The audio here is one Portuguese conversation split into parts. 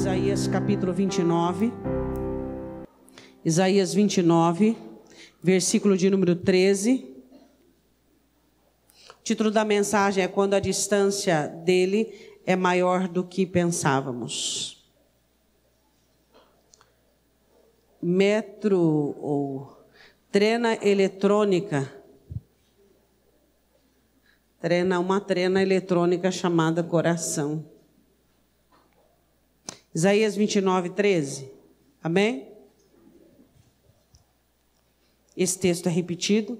Isaías capítulo 29. Isaías 29, versículo de número 13. O título da mensagem é Quando a distância dele é maior do que pensávamos. Metro ou trena eletrônica. Uma trena eletrônica chamada coração. Isaías 29, 13. Amém? Esse texto é repetido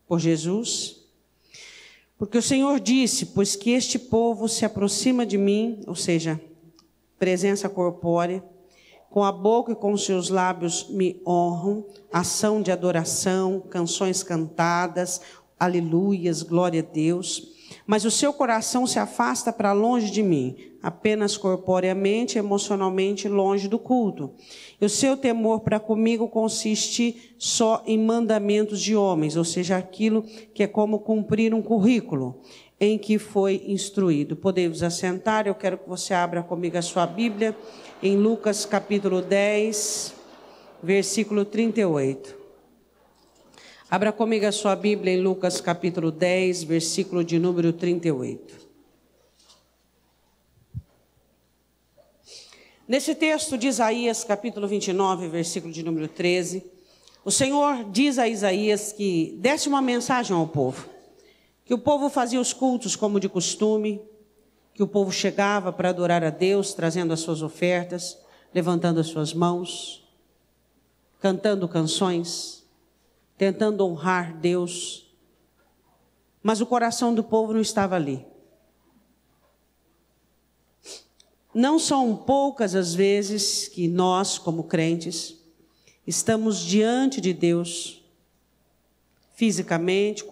por Jesus. Porque o Senhor disse, pois que este povo se aproxima de mim, ou seja, presença corpórea, com a boca e com os seus lábios me honram, ação de adoração, canções cantadas, aleluias, glória a Deus. Mas o seu coração se afasta para longe de mim, apenas corporeamente, emocionalmente longe do culto. E o seu temor para comigo consiste só em mandamentos de homens, ou seja, aquilo que é como cumprir um currículo em que foi instruído. Podemos assentar, eu quero que você abra comigo a sua Bíblia em Lucas capítulo 10, versículo 38. Abra comigo a sua Bíblia em Lucas capítulo 10, versículo de número 38. Nesse texto de Isaías capítulo 29, versículo de número 13, o Senhor diz a Isaías que desse uma mensagem ao povo. Que o povo fazia os cultos como de costume, que o povo chegava para adorar a Deus, trazendo as suas ofertas, levantando as suas mãos, cantando canções, tentando honrar Deus, mas o coração do povo não estava ali. Não são poucas as vezes que nós, como crentes, estamos diante de Deus, fisicamente,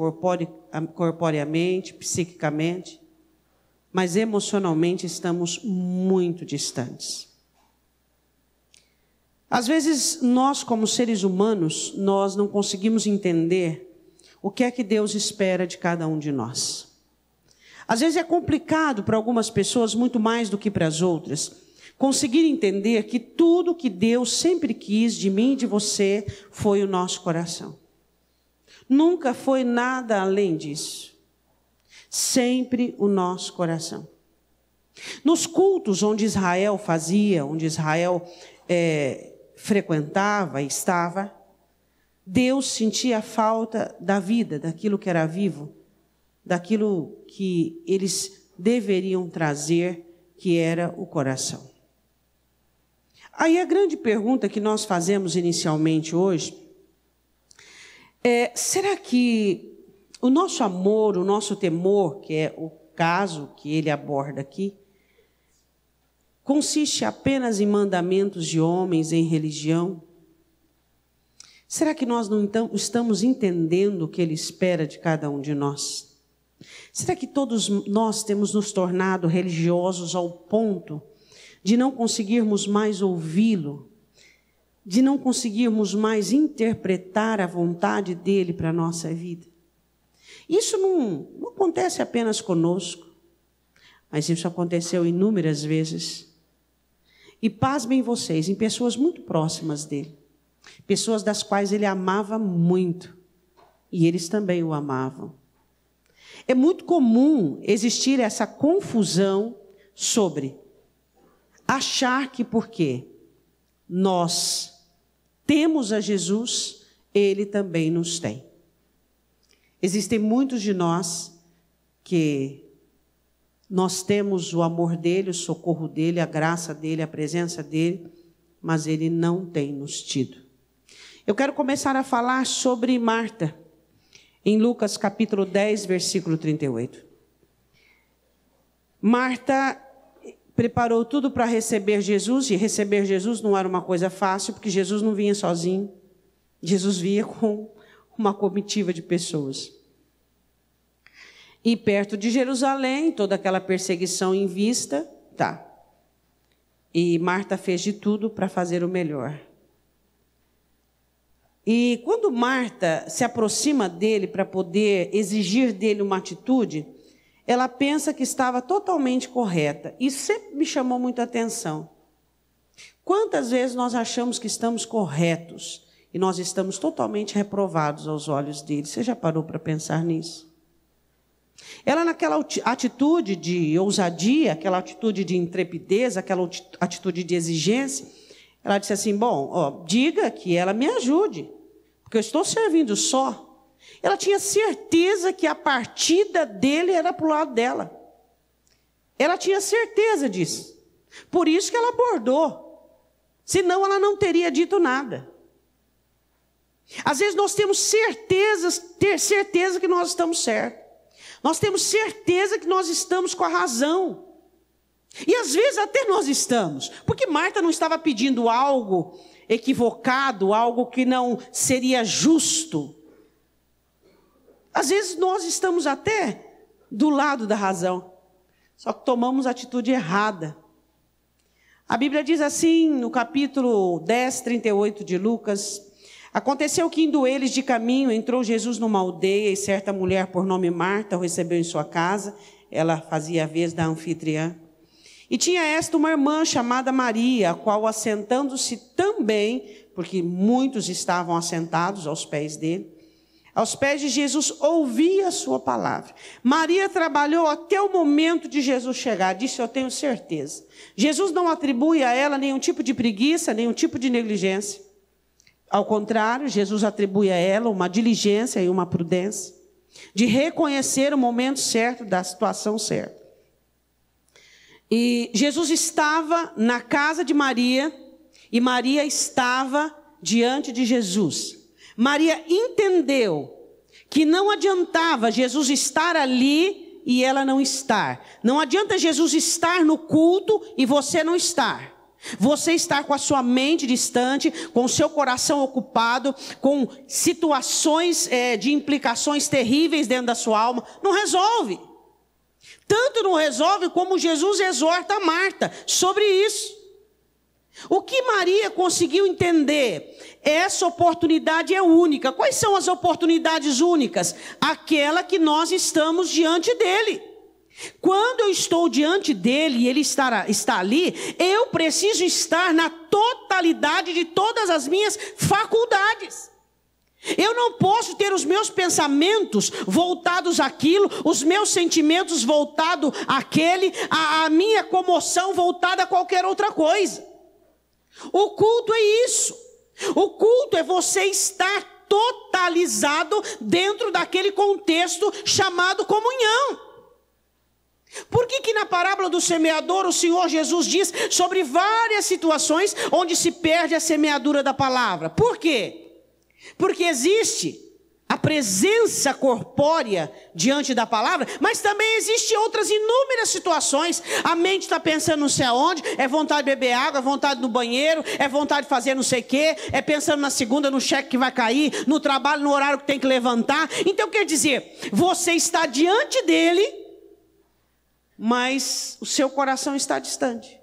corporeamente, psiquicamente, mas emocionalmente estamos muito distantes. Às vezes, nós como seres humanos, nós não conseguimos entender o que é que Deus espera de cada um de nós. Às vezes é complicado para algumas pessoas, muito mais do que para as outras, conseguir entender que tudo que Deus sempre quis de mim e de você foi o nosso coração. Nunca foi nada além disso. Sempre o nosso coração. Nos cultos onde Israel fazia, onde Israel frequentava e estava, Deus sentia a falta da vida, daquilo que era vivo, daquilo que eles deveriam trazer, que era o coração. Aí a grande pergunta que nós fazemos inicialmente hoje é: será que o nosso amor, o nosso temor, que é o caso que ele aborda aqui, consiste apenas em mandamentos de homens, em religião? Será que nós não estamos entendendo o que ele espera de cada um de nós? Será que todos nós temos nos tornado religiosos ao ponto de não conseguirmos mais ouvi-lo, de não conseguirmos mais interpretar a vontade dele para a nossa vida? Isso não acontece apenas conosco, mas isso aconteceu inúmeras vezes. E pasmem vocês, em pessoas muito próximas dele, pessoas das quais ele amava muito, e eles também o amavam. É muito comum existir essa confusão sobre achar que porque nós temos a Jesus, ele também nos tem. Existem muitos de nós que nós temos o amor dele, o socorro dele, a graça dele, a presença dele, mas ele não tem nos tido. Eu quero começar a falar sobre Marta, em Lucas capítulo 10, versículo 38. Marta preparou tudo para receber Jesus, e receber Jesus não era uma coisa fácil, porque Jesus não vinha sozinho, Jesus vinha com uma comitiva de pessoas. E perto de Jerusalém, toda aquela perseguição em vista, E Marta fez de tudo para fazer o melhor. E quando Marta se aproxima dele para poder exigir dele uma atitude, ela pensa que estava totalmente correta. E sempre me chamou muita atenção. Quantas vezes nós achamos que estamos corretos e nós estamos totalmente reprovados aos olhos dele? Você já parou para pensar nisso? Ela, naquela atitude de ousadia, aquela atitude de intrepidez, aquela atitude de exigência, ela disse assim: bom, diga que ela me ajude, porque eu estou servindo só. Ela tinha certeza que a partida dele era para o lado dela. Ela tinha certeza disso. Por isso que ela abordou. Senão ela não teria dito nada. Às vezes nós temos certeza que nós estamos certos. Nós temos certeza que nós estamos com a razão. E às vezes até nós estamos. Porque Marta não estava pedindo algo equivocado, algo que não seria justo. Às vezes nós estamos até do lado da razão. Só que tomamos a atitude errada. A Bíblia diz assim, no capítulo 10, 38 de Lucas: aconteceu que, indo eles de caminho, entrou Jesus numa aldeia, e certa mulher por nome Marta o recebeu em sua casa. Ela fazia a vez da anfitriã. E tinha esta uma irmã chamada Maria, a qual, assentando-se também, porque muitos estavam assentados aos pés dele, aos pés de Jesus, ouvia a sua palavra. Maria trabalhou até o momento de Jesus chegar. Disse: eu tenho certeza. Jesus não atribui a ela nenhum tipo de preguiça, nenhum tipo de negligência. Ao contrário, Jesus atribui a ela uma diligência e uma prudência, de reconhecer o momento certo da situação certa. E Jesus estava na casa de Maria, e Maria estava diante de Jesus. Maria entendeu que não adiantava Jesus estar ali e ela não estar. Não adianta Jesus estar no culto e você não estar. Você estar com a sua mente distante, com o seu coração ocupado, com situações de implicações terríveis dentro da sua alma, não resolve. Tanto não resolve como Jesus exorta a Marta sobre isso. O que Maria conseguiu entender? Essa oportunidade é única. Quais são as oportunidades únicas? Aquela que nós estamos diante dele. Quando eu estou diante dele e ele está ali, eu preciso estar na totalidade de todas as minhas faculdades. Eu não posso ter os meus pensamentos voltados àquilo, os meus sentimentos voltados àquele, a minha comoção voltada a qualquer outra coisa. O culto é isso. O culto é você estar totalizado dentro daquele contexto chamado comunhão. Por que na parábola do semeador o Senhor Jesus diz sobre várias situações onde se perde a semeadura da palavra? Por quê? Porque existe a presença corpórea diante da palavra, mas também existem outras inúmeras situações. A mente está pensando não sei aonde, é vontade de beber água, é vontade no banheiro, é vontade de fazer não sei o quê, é pensando na segunda, no cheque que vai cair, no trabalho, no horário que tem que levantar. Então quer dizer, você está diante dele, mas o seu coração está distante.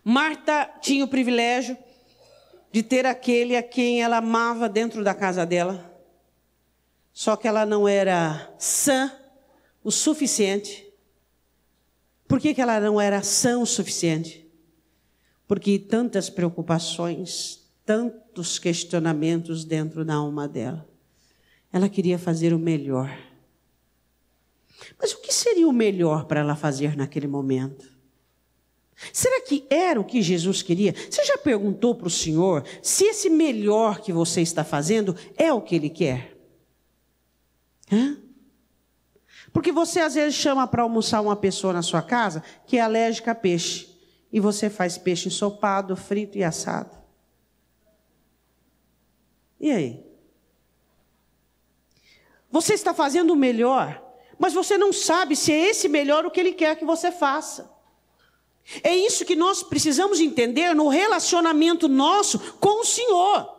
Marta tinha o privilégio de ter aquele a quem ela amava dentro da casa dela. Só que ela não era sã o suficiente. Por que ela não era sã o suficiente? Porque tantas preocupações, tantos questionamentos dentro da alma dela. Ela queria fazer o melhor. Mas o que seria o melhor para ela fazer naquele momento? Será que era o que Jesus queria? Você já perguntou para o Senhor se esse melhor que você está fazendo é o que Ele quer? Porque você às vezes chama para almoçar uma pessoa na sua casa que é alérgica a peixe. E você faz peixe ensopado, frito e assado. E aí? Você está fazendo o melhor, mas você não sabe se é esse melhor o que Ele quer que você faça. É isso que nós precisamos entender no relacionamento nosso com o Senhor.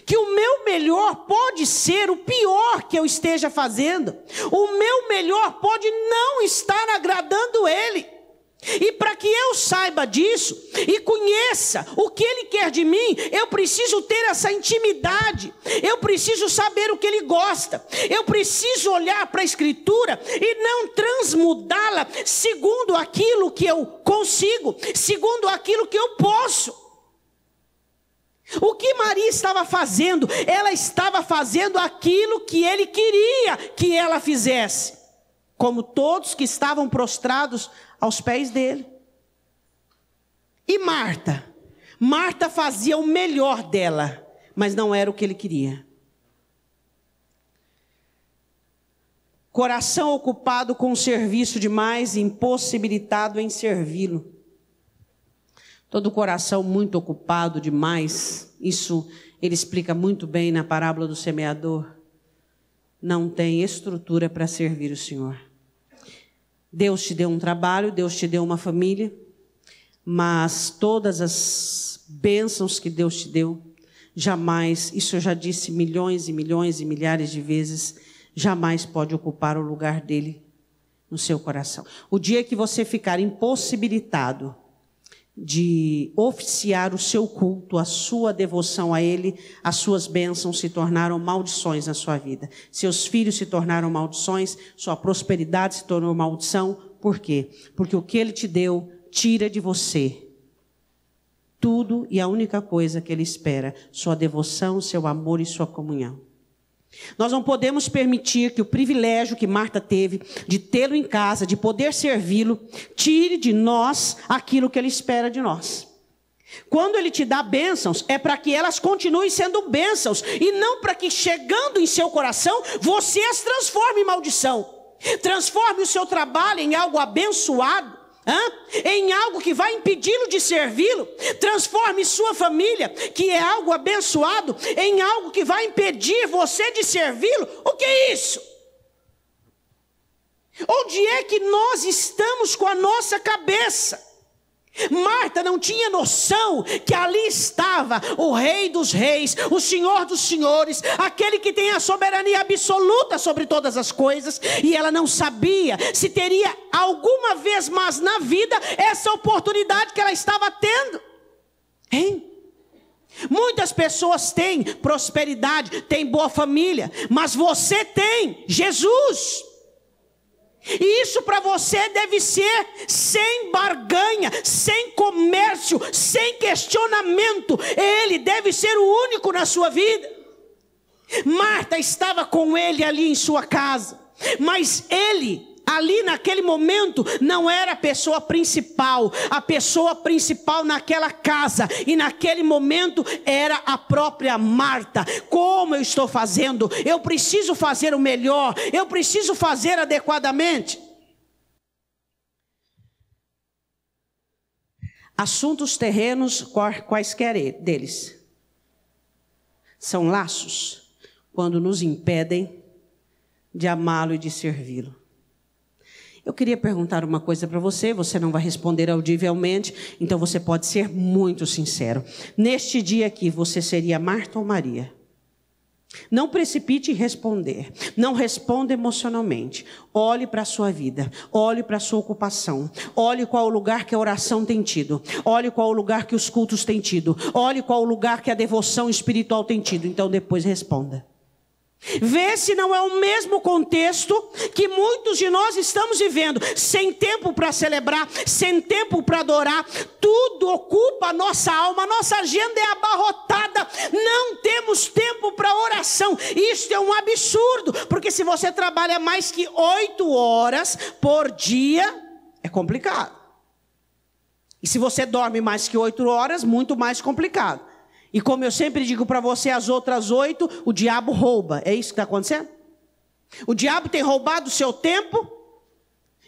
Que o meu melhor pode ser o pior que eu esteja fazendo. O meu melhor pode não estar agradando Ele. E para que eu saiba disso e conheça o que Ele quer de mim, eu preciso ter essa intimidade, eu preciso saber o que Ele gosta, eu preciso olhar para a Escritura e não transmudá-la segundo aquilo que eu consigo, segundo aquilo que eu posso. O que Maria estava fazendo? Ela estava fazendo aquilo que Ele queria que ela fizesse, como todos que estavam prostrados aos pés dele. E Marta? Marta fazia o melhor dela, mas não era o que Ele queria. Coração ocupado com o serviço demais, impossibilitado em servi-lo. Todo coração muito ocupado demais, isso ele explica muito bem na parábola do semeador, não tem estrutura para servir o Senhor. Deus te deu um trabalho, Deus te deu uma família, mas todas as bênçãos que Deus te deu, jamais, isso eu já disse milhões e milhões e milhares de vezes, jamais pode ocupar o lugar dele no seu coração. O dia que você ficar impossibilitado de oficiar o seu culto, a sua devoção a Ele, as suas bênçãos se tornaram maldições na sua vida. Seus filhos se tornaram maldições, sua prosperidade se tornou maldição. Por quê? Porque o que Ele te deu, tira de você tudo e a única coisa que Ele espera, sua devoção, seu amor e sua comunhão. Nós não podemos permitir que o privilégio que Marta teve de tê-lo em casa, de poder servi-lo, tire de nós aquilo que Ele espera de nós. Quando Ele te dá bênçãos, é para que elas continuem sendo bênçãos, e não para que chegando em seu coração, você as transforme em maldição. Transforme o seu trabalho em algo abençoado, em algo que vai impedi-lo de servi-lo. Transforme sua família, que é algo abençoado, em algo que vai impedir você de servi-lo. O que é isso? Onde é que nós estamos com a nossa cabeça? Marta não tinha noção que ali estava o Rei dos Reis, o Senhor dos Senhores, aquele que tem a soberania absoluta sobre todas as coisas, e ela não sabia se teria alguma vez mais na vida essa oportunidade que ela estava tendo. Hein? Muitas pessoas têm prosperidade, têm boa família, mas você tem Jesus. E isso para você deve ser sem barganha, sem comércio, sem questionamento. Ele deve ser o único na sua vida. Marta estava com ele ali em sua casa, mas ele ali naquele momento não era a pessoa principal naquela casa, e naquele momento era a própria Marta. Como eu estou fazendo? Eu preciso fazer o melhor, eu preciso fazer adequadamente. Assuntos terrenos, quaisquer deles, são laços quando nos impedem de amá-lo e de servi-lo. Eu queria perguntar uma coisa para você, você não vai responder audivelmente, então você pode ser muito sincero. Neste dia aqui, você seria Marta ou Maria? Não precipite em responder, não responda emocionalmente. Olhe para a sua vida, olhe para a sua ocupação, olhe qual o lugar que a oração tem tido, olhe qual o lugar que os cultos têm tido, olhe qual o lugar que a devoção espiritual tem tido, então depois responda. Vê se não é o mesmo contexto que muitos de nós estamos vivendo, sem tempo para celebrar, sem tempo para adorar, tudo ocupa a nossa alma, a nossa agenda é abarrotada, não temos tempo para oração. Isso é um absurdo, porque se você trabalha mais que 8 horas por dia, é complicado. E se você dorme mais que 8 horas, muito mais complicado. E como eu sempre digo para você, as outras 8, o diabo rouba. É isso que está acontecendo? O diabo tem roubado o seu tempo.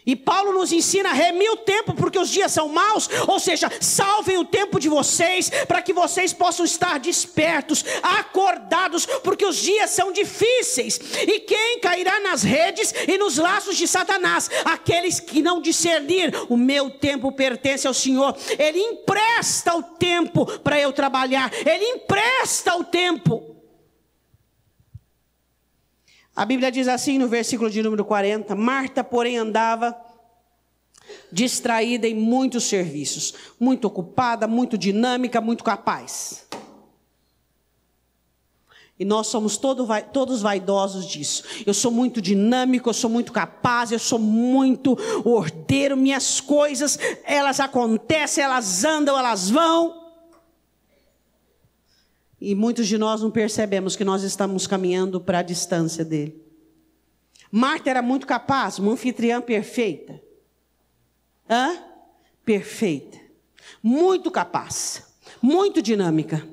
E Paulo nos ensina a remir o tempo, porque os dias são maus. Ou seja, salvem o tempo de vocês, para que vocês possam estar despertos, acordados, porque os dias são difíceis. E quem cairá nas redes e nos laços de Satanás? Aqueles que não discernir, o meu tempo pertence ao Senhor. Ele empresta o tempo para eu trabalhar. Ele empresta o tempo. A Bíblia diz assim no versículo de número 40, Marta, porém, andava distraída em muitos serviços, muito ocupada, muito dinâmica, muito capaz. E nós somos todos vaidosos disso. Eu sou muito dinâmico, eu sou muito capaz, eu sou muito ordeiro, minhas coisas, elas acontecem, elas andam, elas vão. E muitos de nós não percebemos que nós estamos caminhando para a distância dele. Marta era muito capaz, uma anfitriã perfeita. Perfeita. Muito capaz, muito dinâmica.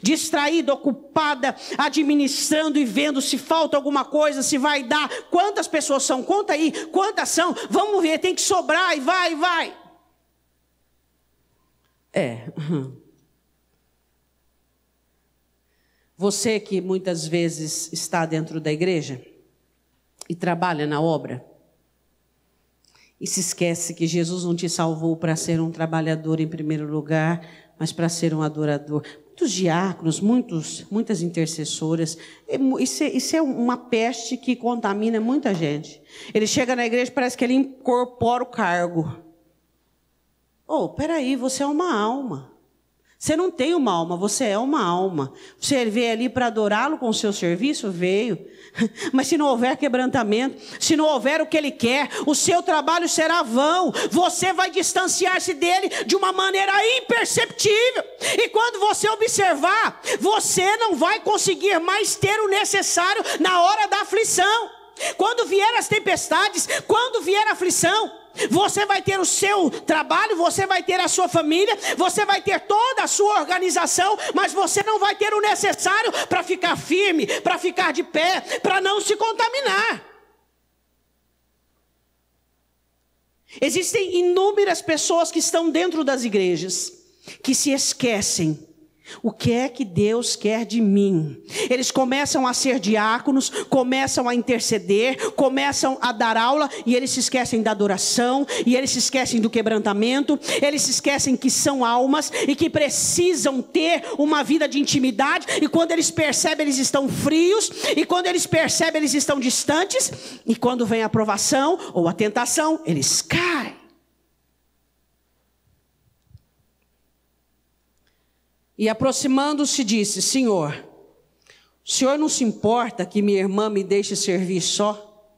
Distraída, ocupada, administrando e vendo se falta alguma coisa, se vai dar. Quantas pessoas são? Conta aí, quantas são? Vamos ver, tem que sobrar e vai. Você que muitas vezes está dentro da igreja e trabalha na obra e se esquece que Jesus não te salvou para ser um trabalhador em primeiro lugar, mas para ser um adorador. Muitos diáconos, muitas intercessoras, isso é uma peste que contamina muita gente. Ele chega na igreja e parece que ele incorpora o cargo. Peraí, você é uma alma. Você não tem uma alma, você é uma alma. Você veio ali para adorá-lo com o seu serviço? Veio. Mas se não houver quebrantamento, se não houver o que ele quer, o seu trabalho será vão. Você vai distanciar-se dele de uma maneira imperceptível. E quando você observar, você não vai conseguir mais ter o necessário na hora da aflição. Quando vier as tempestades, quando vier a aflição, você vai ter o seu trabalho, você vai ter a sua família, você vai ter toda a sua organização, mas você não vai ter o necessário para ficar firme, para ficar de pé, para não se contaminar. Existem inúmeras pessoas que estão dentro das igrejas, que se esquecem. O que é que Deus quer de mim? Eles começam a ser diáconos, começam a interceder, começam a dar aula e eles se esquecem da adoração, e eles se esquecem do quebrantamento, eles se esquecem que são almas e que precisam ter uma vida de intimidade, e quando eles percebem eles estão frios, e quando eles percebem eles estão distantes, e quando vem a provação ou a tentação, eles caem. E aproximando-se disse: Senhor, o Senhor não se importa que minha irmã me deixe servir só?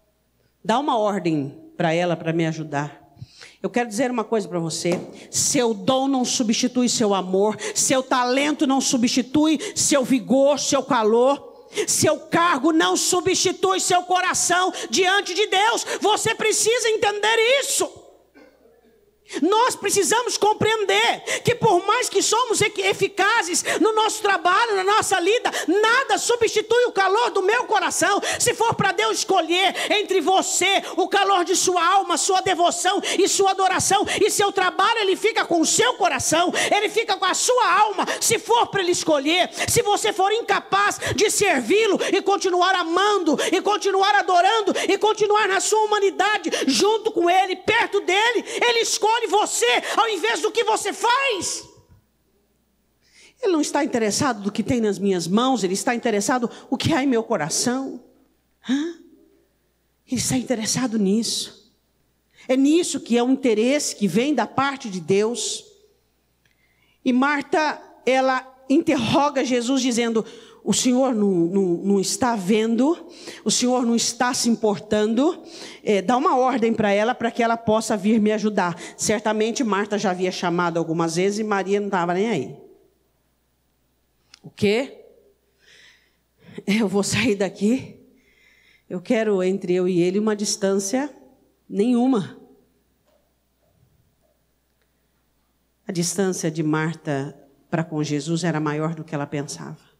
Dá uma ordem para ela para me ajudar. Eu quero dizer uma coisa para você: seu dom não substitui seu amor, seu talento não substitui seu vigor, seu calor, seu cargo não substitui seu coração diante de Deus. Você precisa entender isso. Nós precisamos compreender que por mais que somos eficazes no nosso trabalho, na nossa lida, nada substitui o calor do meu coração. Se for para Deus escolher entre você, o calor de sua alma, sua devoção e sua adoração, e seu trabalho, ele fica com o seu coração, ele fica com a sua alma. Se for para ele escolher, se você for incapaz de servi-lo e continuar amando, e continuar adorando, e continuar na sua humanidade junto com ele, perto dele, ele escolhe você ao invés do que você faz. Ele não está interessado no que tem nas minhas mãos, ele está interessado no que há em meu coração. Ele está interessado nisso. É nisso que é um interesse que vem da parte de Deus. E Marta, ela interroga Jesus dizendo: o Senhor não está vendo, o Senhor não está se importando, dá uma ordem para ela, para que ela possa vir me ajudar. Certamente Marta já havia chamado algumas vezes e Maria não estava nem aí. O quê? Eu vou sair daqui? Eu quero entre eu e ele uma distância nenhuma. A distância de Marta para com Jesus era maior do que ela pensava.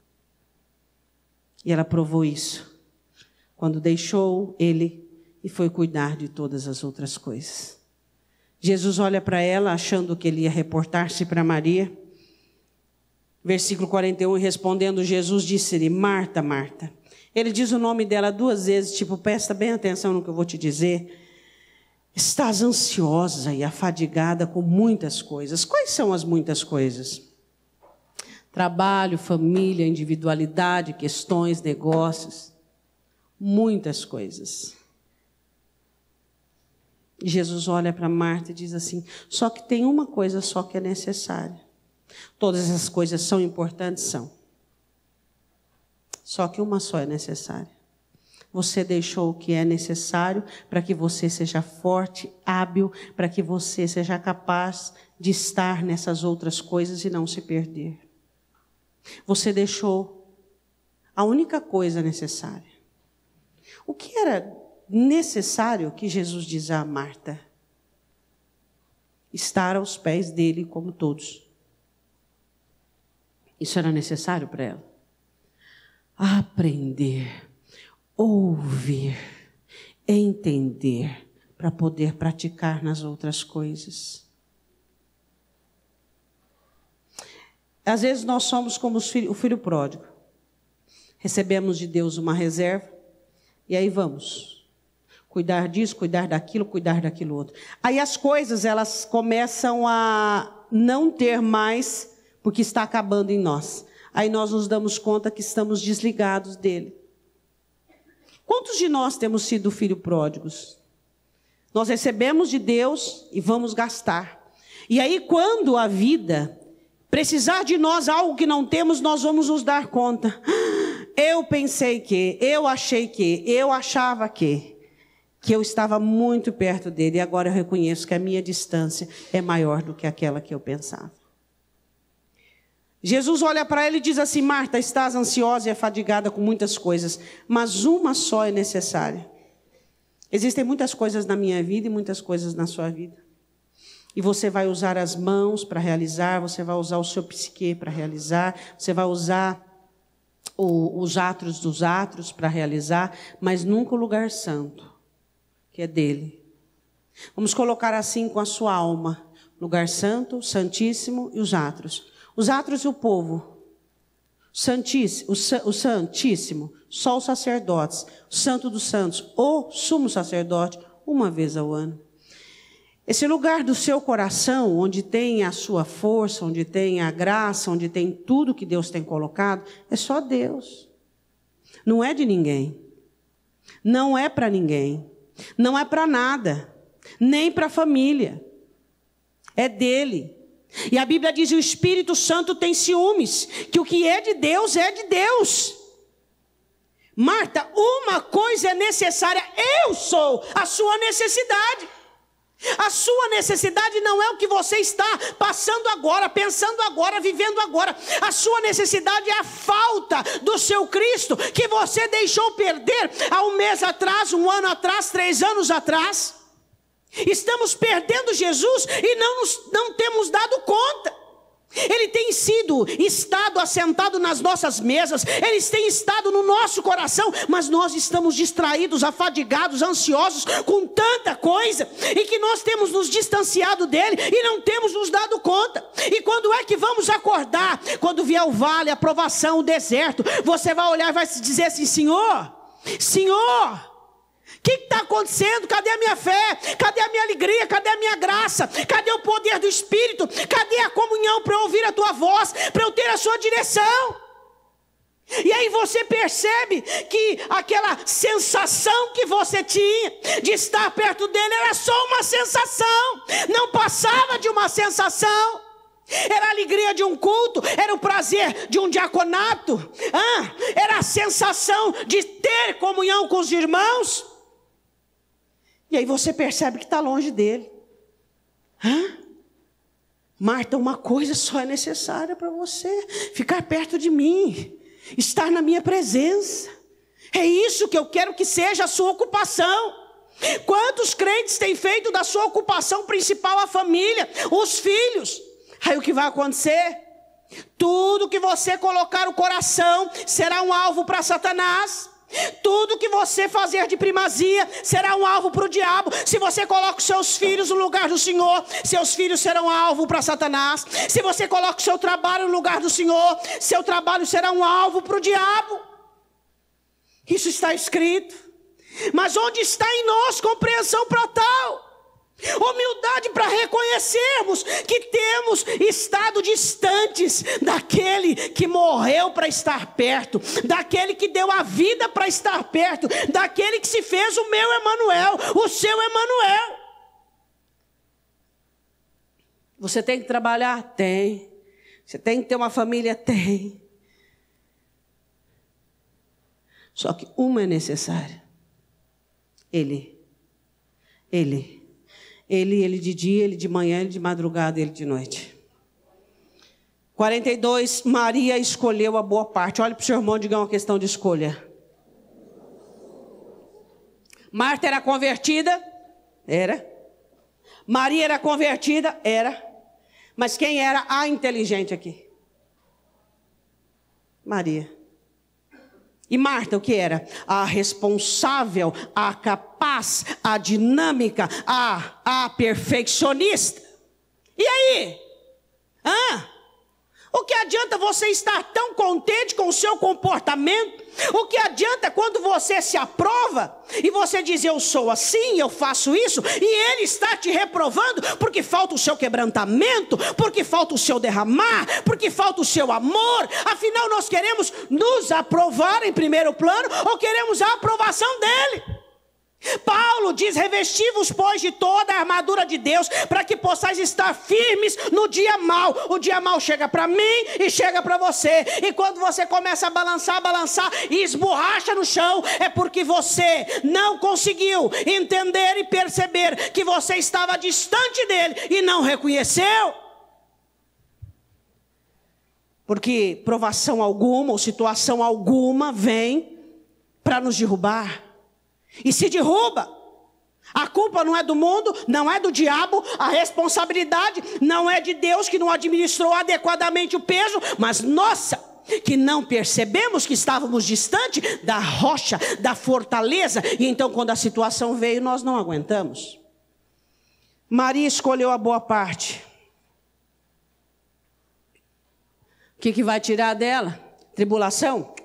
E ela provou isso quando deixou ele e foi cuidar de todas as outras coisas. Jesus olha para ela achando que ele ia reportar-se para Maria. Versículo 41, respondendo Jesus disse-lhe: Marta, Marta. Ele diz o nome dela 2 vezes, tipo, presta bem atenção no que eu vou te dizer. Estás ansiosa e afadigada com muitas coisas. Quais são as muitas coisas? Trabalho, família, individualidade, questões, negócios. Muitas coisas. Jesus olha para Marta e diz assim: só que tem uma coisa só que é necessária. Todas as coisas são importantes, são. Só que uma só é necessária. Você deixou o que é necessário para que você seja forte, hábil, para que você seja capaz de estar nessas outras coisas e não se perder. Você deixou a única coisa necessária. O que era necessário que Jesus diz a Marta? Estar aos pés dele como todos. Isso era necessário para ela. Aprender, ouvir, entender, para poder praticar nas outras coisas. Às vezes nós somos como o filho pródigo. Recebemos de Deus uma reserva, e aí vamos cuidar disso, cuidar daquilo outro. Aí as coisas, elas começam a não ter mais, porque está acabando em nós. Aí nós nos damos conta que estamos desligados dele. Quantos de nós temos sido filhos pródigos? Nós recebemos de Deus e vamos gastar. E aí quando a vida precisar de nós algo que não temos, nós vamos nos dar conta. Eu pensei que, eu achei que, eu achava que eu estava muito perto dele. E agora eu reconheço que a minha distância é maior do que aquela que eu pensava. Jesus olha para ela e diz assim: Marta, estás ansiosa e afadigada com muitas coisas, mas uma só é necessária. Existem muitas coisas na minha vida e muitas coisas na sua vida. E você vai usar as mãos para realizar, você vai usar o seu psique para realizar, você vai usar os atos dos atos para realizar, mas nunca o lugar santo, que é dele. Vamos colocar assim com a sua alma: lugar santo, santíssimo e os atos. Os atos e o povo, o santíssimo, só os sacerdotes, o santo dos santos, o sumo sacerdote, uma vez ao ano. Esse lugar do seu coração, onde tem a sua força, onde tem a graça, onde tem tudo que Deus tem colocado, é só Deus. Não é de ninguém. Não é para ninguém. Não é para nada. Nem para a família. É dele. E a Bíblia diz: o Espírito Santo tem ciúmes, que o que é de Deus é de Deus. Marta, uma coisa é necessária: eu sou a sua necessidade. A sua necessidade não é o que você está passando agora, pensando agora, vivendo agora. A sua necessidade é a falta do seu Cristo, que você deixou perder há um mês atrás, um ano atrás, 3 anos atrás. Estamos perdendo Jesus e não temos dado conta. Ele tem estado assentado nas nossas mesas, ele tem estado no nosso coração, mas nós estamos distraídos, afadigados, ansiosos com tanta coisa, e que nós temos nos distanciado dele e não temos nos dado conta. E quando é que vamos acordar? Quando vier o vale, a provação, o deserto, você vai olhar e vai dizer assim: Senhor, o que está acontecendo? Cadê a minha fé? Cadê a minha alegria? Cadê a minha graça? Cadê o poder do Espírito? Cadê a comunhão para eu ouvir a tua voz? Para eu ter a sua direção? E aí você percebe que aquela sensação que você tinha de estar perto dele era só uma sensação. Não passava de uma sensação. Era a alegria de um culto, era o prazer de um diaconato, era a sensação de ter comunhão com os irmãos. E aí você percebe que está longe dele. Marta, uma coisa só é necessária para você: ficar perto de mim, estar na minha presença. É isso que eu quero que seja a sua ocupação. Quantos crentes têm feito da sua ocupação principal a família, os filhos? Aí o que vai acontecer? Tudo que você colocar o coração será um alvo para Satanás. Tudo que você fazer de primazia será um alvo para o diabo. Se você coloca os seus filhos no lugar do Senhor, seus filhos serão alvo para Satanás. Se você coloca o seu trabalho no lugar do Senhor, seu trabalho será um alvo para o diabo. Isso está escrito. Mas onde está em nós compreensão para tal? Humildade para reconhecermos que temos estado distantes daquele que morreu para estar perto, daquele que deu a vida para estar perto, daquele que se fez o meu Emanuel, o seu Emanuel. Você tem que trabalhar? Tem. Você tem que ter uma família? Tem. Só que uma é necessária. Ele de dia, ele de manhã, ele de madrugada, ele de noite. 42, Maria escolheu a boa parte. Olhe para o seu irmão e diga uma questão de escolha. Marta era convertida? Era. Maria era convertida? Era. Mas quem era a inteligente aqui? Maria. E Marta o que era? A responsável, a capaz, a dinâmica, a perfeccionista. E aí? O que adianta você estar tão contente com o seu comportamento? O que adianta quando você se aprova e você diz, eu sou assim, eu faço isso, e ele está te reprovando porque falta o seu quebrantamento, porque falta o seu derramar, porque falta o seu amor. Afinal, nós queremos nos aprovar em primeiro plano ou queremos a aprovação dele? Paulo diz, revesti-vos, pois, de toda a armadura de Deus, para que possais estar firmes no dia mau. O dia mau chega para mim e chega para você. E quando você começa a balançar e esborracha no chão, é porque você não conseguiu entender e perceber que você estava distante dele e não reconheceu. Porque provação alguma ou situação alguma vem para nos derrubar. E se derruba. A culpa não é do mundo, não é do diabo, a responsabilidade não é de Deus que não administrou adequadamente o peso, mas nossa, que não percebemos que estávamos distante da rocha, da fortaleza, e então quando a situação veio, nós não aguentamos. Maria escolheu a boa parte. O que vai tirar dela? Tribulação,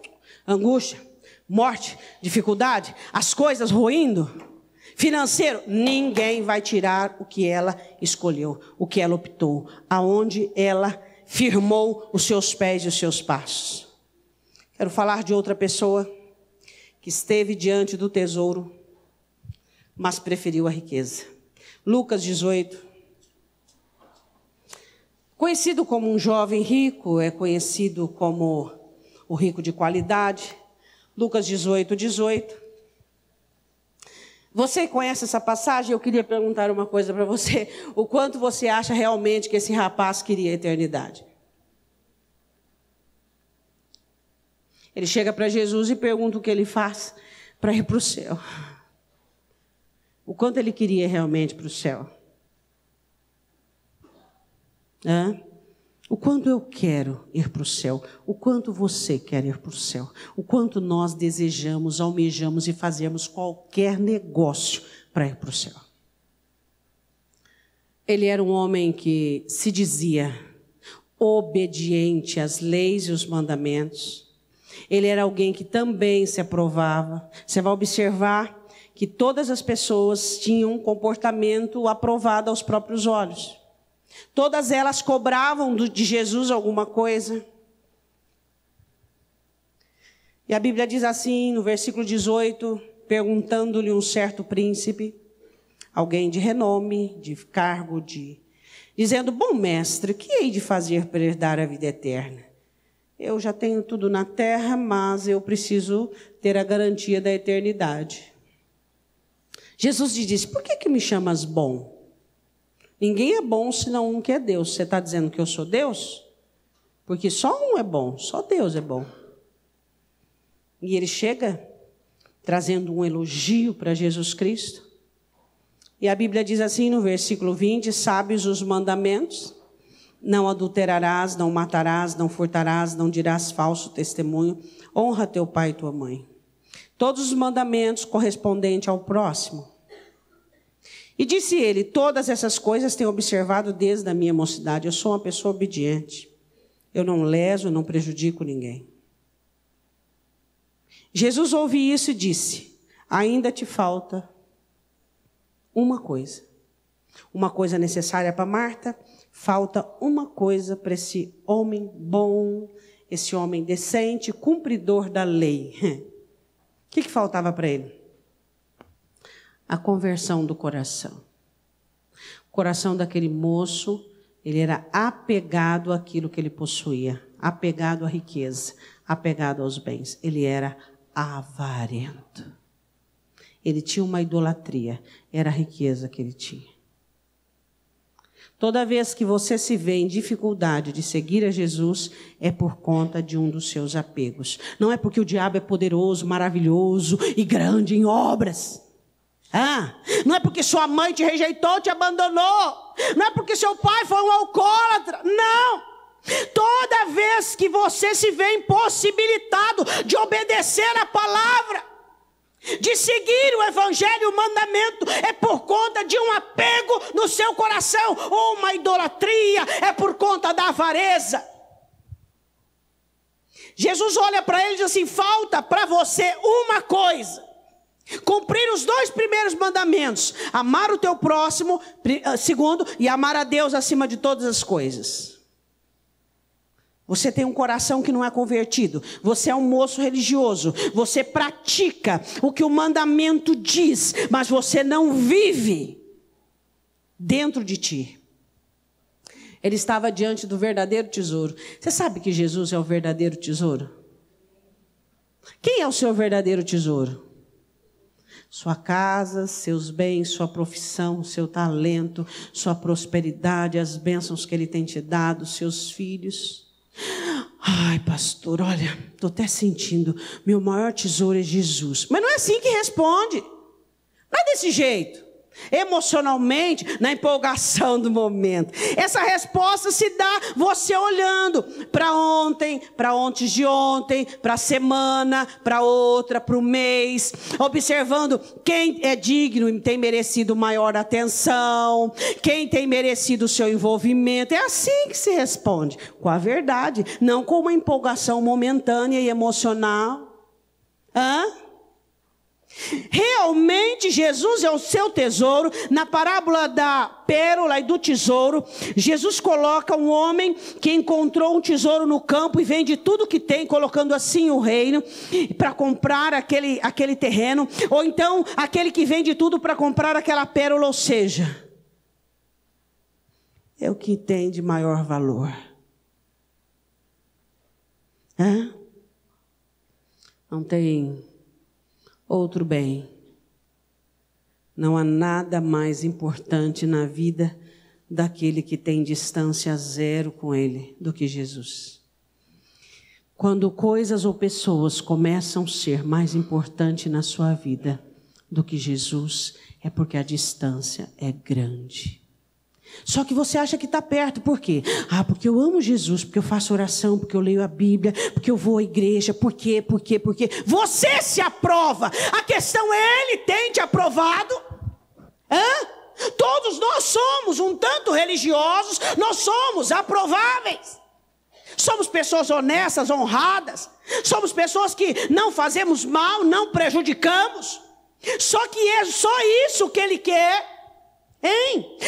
angústia, morte, dificuldade, as coisas ruindo, financeiro. Ninguém vai tirar o que ela escolheu, o que ela optou, aonde ela firmou os seus pés e os seus passos. Quero falar de outra pessoa que esteve diante do tesouro, mas preferiu a riqueza. Lucas 18. Conhecido como um jovem rico, é conhecido como o rico de qualidade. Lucas 18. Você conhece essa passagem? Eu queria perguntar uma coisa para você. O quanto você acha realmente que esse rapaz queria a eternidade? Ele chega para Jesus e pergunta o que ele faz para ir para o céu. O quanto ele queria realmente para o céu? O quanto eu quero ir para o céu, o quanto você quer ir para o céu, o quanto nós desejamos, almejamos e fazemos qualquer negócio para ir para o céu. Ele era um homem que se dizia obediente às leis e os mandamentos. Ele era alguém que também se aprovava. Você vai observar que todas as pessoas tinham um comportamento aprovado aos próprios olhos. Todas elas cobravam de Jesus alguma coisa. E a Bíblia diz assim, no versículo 18, perguntando-lhe um certo príncipe, alguém de renome, de cargo, dizendo, bom mestre, que hei de fazer para herdar a vida eterna? Eu já tenho tudo na terra, mas eu preciso ter a garantia da eternidade. Jesus lhe disse, por que me chamas bom? Ninguém é bom senão um que é Deus. Você está dizendo que eu sou Deus? Porque só um é bom, só Deus é bom. E ele chega trazendo um elogio para Jesus Cristo. E a Bíblia diz assim no versículo 20, sabes os mandamentos? Não adulterarás, não matarás, não furtarás, não dirás falso testemunho, honra teu pai e tua mãe. Todos os mandamentos correspondentes ao próximo. E disse ele, todas essas coisas tenho observado desde a minha mocidade. Eu sou uma pessoa obediente. Eu não leso, não prejudico ninguém. Jesus ouviu isso e disse, ainda te falta uma coisa. Uma coisa necessária para Marta, falta uma coisa para esse homem bom, esse homem decente, cumpridor da lei. O que faltava para ele? A conversão do coração. O coração daquele moço Ele era apegado àquilo que ele possuía, apegado à riqueza, apegado aos bens. Ele era avarento. Ele tinha uma idolatria, era a riqueza que ele tinha. Toda vez que você se vê em dificuldade de seguir a Jesus, é por conta de um dos seus apegos. Não é porque o diabo é poderoso, maravilhoso e grande em obras. Não é porque sua mãe te rejeitou, te abandonou. Não é porque seu pai foi um alcoólatra. Não. Toda vez que você se vê impossibilitado de obedecer a palavra, de seguir o evangelho e o mandamento, é por conta de um apego no seu coração, ou uma idolatria, é por conta da avareza. Jesus olha para ele e diz assim: falta para você uma coisa, cumprir os 2 primeiros mandamentos, amar o teu próximo, segundo, e amar a Deus acima de todas as coisas. Você tem um coração que não é convertido. Você é um moço religioso. Você pratica o que o mandamento diz, mas você não vive dentro de ti. Ele estava diante do verdadeiro tesouro. Você sabe que Jesus é o verdadeiro tesouro? Quem é o seu verdadeiro tesouro? Sua casa, seus bens, sua profissão, seu talento, sua prosperidade, as bênçãos que Ele tem te dado, seus filhos. Ai, pastor, olha, estou até sentindo, meu maior tesouro é Jesus. Mas não é assim que responde. Não é desse jeito. Emocionalmente, na empolgação do momento. Essa resposta se dá você olhando para ontem, para antes de ontem, para a semana, para outra, para o mês, observando quem é digno e tem merecido maior atenção, quem tem merecido o seu envolvimento. É assim que se responde, com a verdade, não com uma empolgação momentânea e emocional. Realmente Jesus é o seu tesouro. Na parábola da pérola e do tesouro, Jesus coloca um homem que encontrou um tesouro no campo e vende tudo que tem, colocando assim o reino para comprar aquele terreno, ou então aquele que vende tudo para comprar aquela pérola, ou seja, é o que tem de maior valor. Não tem outro bem. Não há nada mais importante na vida daquele que tem distância zero com Ele do que Jesus. Quando coisas ou pessoas começam a ser mais importantes na sua vida do que Jesus, é porque a distância é grande. Só que você acha que está perto, por quê? Porque eu amo Jesus, porque eu faço oração, porque eu leio a Bíblia, porque eu vou à igreja, por quê? Você se aprova, a questão é Ele tem te aprovado? Todos nós somos um tanto religiosos, nós somos aprováveis. Somos pessoas honestas, honradas, somos pessoas que não fazemos mal, não prejudicamos. Só que é só isso que Ele quer.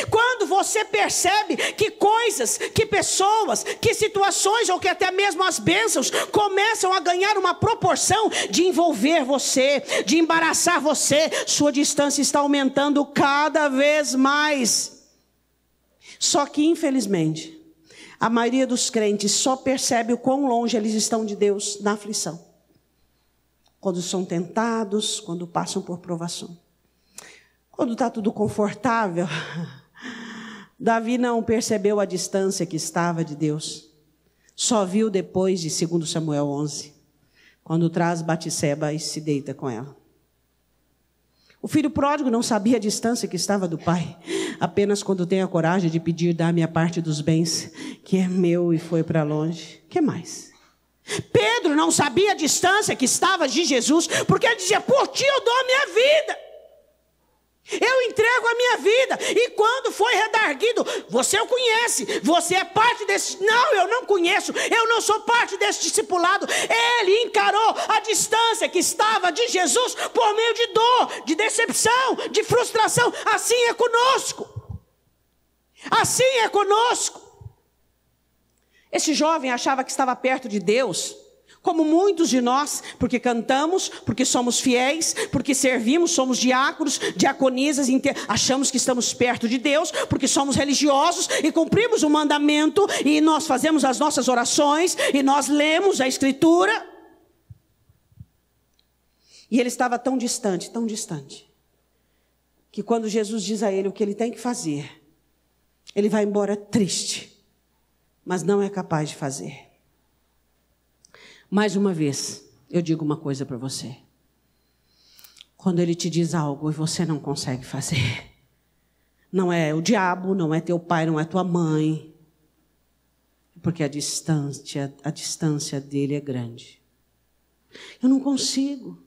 Quando você percebe que coisas, que pessoas, que situações ou que até mesmo as bênçãos começam a ganhar uma proporção de envolver você, de embaraçar você, sua distância está aumentando cada vez mais. Só que infelizmente a maioria dos crentes só percebe o quão longe eles estão de Deus na aflição, quando são tentados, quando passam por provação. Quando está tudo confortável, Davi não percebeu a distância que estava de Deus. Só viu depois de 2 Samuel 11, quando traz Batseba e se deita com ela. O filho pródigo não sabia a distância que estava do pai. Apenas quando tem a coragem de pedir, dá-me a parte dos bens, que é meu, e foi para longe. O que mais? Pedro não sabia a distância que estava de Jesus, porque ele dizia: por ti eu dou a minha vida. Eu entrego a minha vida. E quando foi redarguido: você o conhece, você é parte desse. Não, eu não conheço, eu não sou parte desse discipulado. Ele encarou a distância que estava de Jesus por meio de dor, de decepção, de frustração. Assim é conosco. Assim é conosco. Esse jovem achava que estava perto de Deus Como muitos de nós, porque cantamos, porque somos fiéis, porque servimos, somos diáconos, diaconisas, achamos que estamos perto de Deus, porque somos religiosos e cumprimos o mandamento, e nós fazemos as nossas orações, e nós lemos a Escritura. E ele estava tão distante, que quando Jesus diz a ele o que ele tem que fazer, ele vai embora triste, mas não é capaz de fazer. Mais uma vez, eu digo uma coisa para você. Quando ele te diz algo e você não consegue fazer, não é o diabo, não é teu pai, não é tua mãe, porque a distância dele é grande. Eu não consigo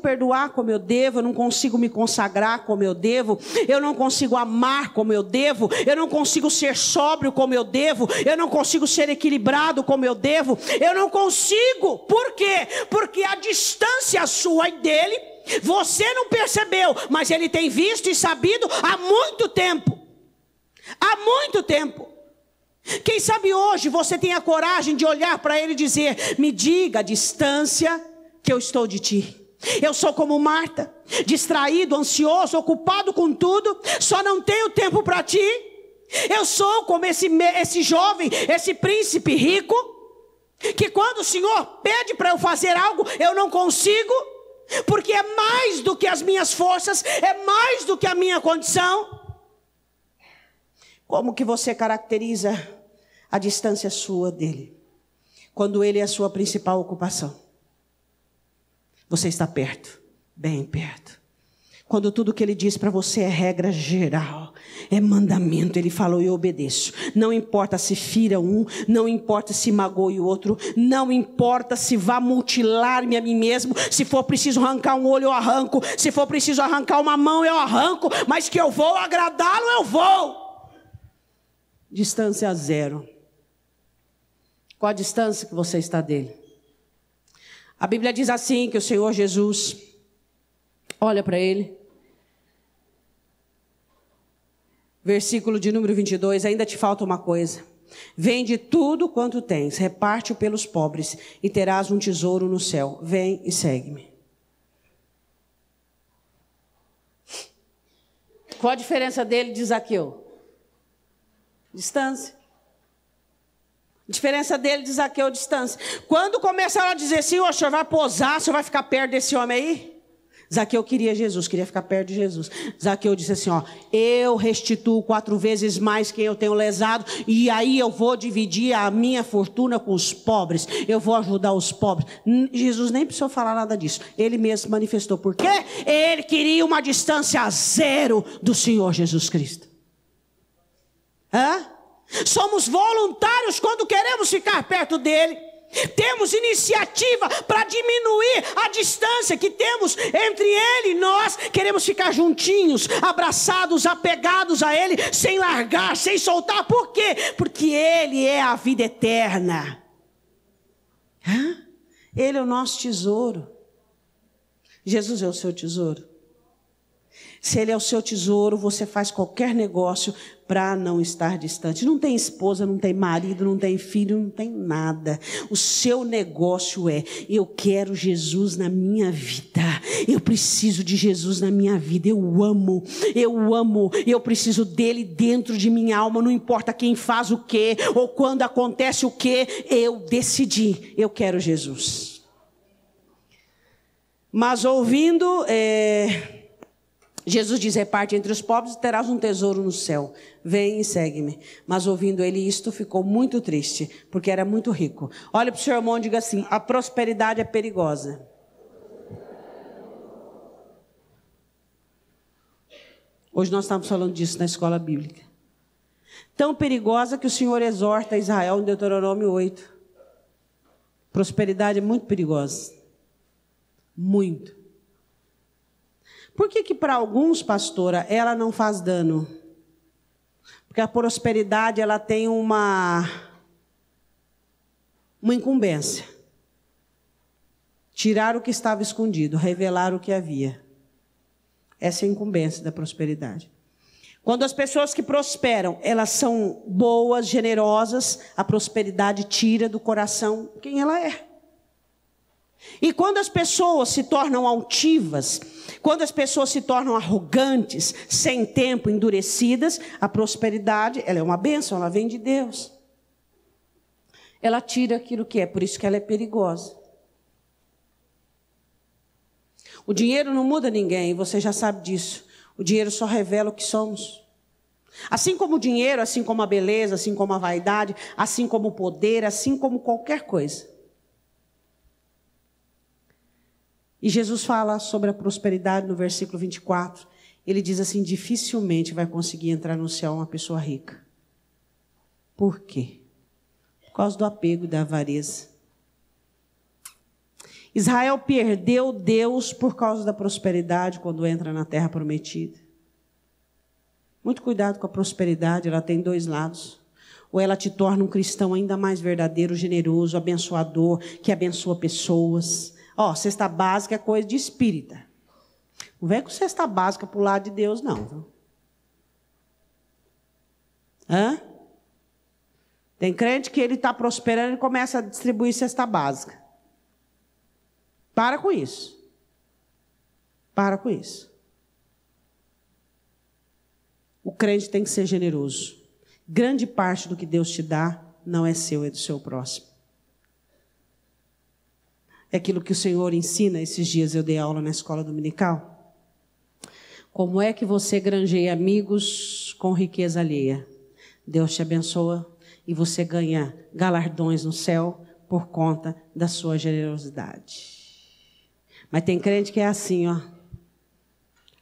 perdoar como eu devo, eu não consigo me consagrar como eu devo, eu não consigo amar como eu devo, eu não consigo ser sóbrio como eu devo, eu não consigo ser equilibrado como eu devo, eu não consigo. Por quê? Porque a distância sua e dele, você não percebeu, mas ele tem visto e sabido há muito tempo. Há muito tempo. Quem sabe hoje você tem a coragem de olhar para ele e dizer: me diga a distância que eu estou de ti. Eu sou como Marta, distraído, ansioso, ocupado com tudo, só não tenho tempo para ti. Eu sou como esse jovem, esse príncipe rico, que quando o Senhor pede para eu fazer algo, eu não consigo, porque é mais do que as minhas forças, é mais do que a minha condição. Como que você caracteriza a distância sua dele, quando ele é a sua principal ocupação? Você está perto, bem perto. Quando tudo que ele diz para você é regra geral, é mandamento, ele falou e eu obedeço. Não importa se fira um, não importa se magoe o outro, não importa se vá mutilar-me a mim mesmo. Se for preciso arrancar um olho, eu arranco. Se for preciso arrancar uma mão, eu arranco. Mas que eu vou agradá-lo, eu vou. Distância zero. Qual a distância que você está dele? A Bíblia diz assim, que o Senhor Jesus olha para ele. Versículo de número 22, ainda te falta uma coisa. Vende tudo quanto tens, reparte-o pelos pobres, e terás um tesouro no céu. Vem e segue-me. Qual a diferença dele de Zaqueu? Distância. A diferença dele de Zaqueu, distância. Quando começaram a dizer assim: o senhor vai posar, o senhor vai ficar perto desse homem aí? Zaqueu queria Jesus, queria ficar perto de Jesus. Zaqueu disse assim: eu restituo 4 vezes mais quem eu tenho lesado, e aí eu vou dividir a minha fortuna com os pobres, eu vou ajudar os pobres. Jesus nem precisou falar nada disso, ele mesmo manifestou. Por quê? Ele queria uma distância zero do Senhor Jesus Cristo. Somos voluntários quando queremos ficar perto dele. Temos iniciativa para diminuir a distância que temos entre ele e nós. Queremos ficar juntinhos, abraçados, apegados a ele, sem largar, sem soltar. Por quê? Porque ele é a vida eterna. Ele é o nosso tesouro. Jesus é o seu tesouro. Se ele é o seu tesouro, você faz qualquer negócio para não estar distante. Não tem esposa, não tem marido, não tem filho, não tem nada. O seu negócio é: eu quero Jesus na minha vida. Eu preciso de Jesus na minha vida. Eu amo. Eu preciso dele dentro de minha alma. Não importa quem faz o quê ou quando acontece o quê. Eu decidi. Eu quero Jesus. Mas ouvindo... Jesus diz: reparte entre os pobres e terás um tesouro no céu. Vem e segue-me. Mas ouvindo ele isto, ficou muito triste, porque era muito rico. Olha para o seu irmão e diga assim: a prosperidade é perigosa. Hoje nós estamos falando disso na escola bíblica. Tão perigosa que o Senhor exorta Israel em Deuteronômio 8. Prosperidade é muito perigosa. Muito. Por que para alguns, pastora, ela não faz dano? Porque a prosperidade, ela tem uma incumbência. Tirar o que estava escondido, revelar o que havia. Essa é a incumbência da prosperidade. Quando as pessoas que prosperam, elas são boas, generosas, a prosperidade tira do coração quem ela é. E quando as pessoas se tornam altivas, quando as pessoas se tornam arrogantes, sem tempo, endurecidas, a prosperidade, ela é uma bênção, ela vem de Deus. Ela tira aquilo que é, por isso que ela é perigosa. O dinheiro não muda ninguém, você já sabe disso. O dinheiro só revela o que somos. Assim como o dinheiro, assim como a beleza, assim como a vaidade, assim como o poder, assim como qualquer coisa. E Jesus fala sobre a prosperidade no versículo 24. Ele diz assim, dificilmente vai conseguir entrar no céu uma pessoa rica. Por quê? Por causa do apego e da avareza. Israel perdeu Deus por causa da prosperidade quando entra na terra prometida. Muito cuidado com a prosperidade, ela tem dois lados. Ou ela te torna um cristão ainda mais verdadeiro, generoso, abençoador, que abençoa pessoas. Cesta básica é coisa de espírita. Não vem com cesta básica para o lado de Deus, não. Viu? Tem crente que ele está prosperando e começa a distribuir cesta básica. Para com isso. Para com isso. O crente tem que ser generoso. Grande parte do que Deus te dá não é seu, é do seu próximo. É aquilo que o Senhor ensina. Esses dias eu dei aula na escola dominical. Como é que você granjeia amigos com riqueza alheia? Deus te abençoa e você ganha galardões no céu por conta da sua generosidade. Mas tem crente que é assim,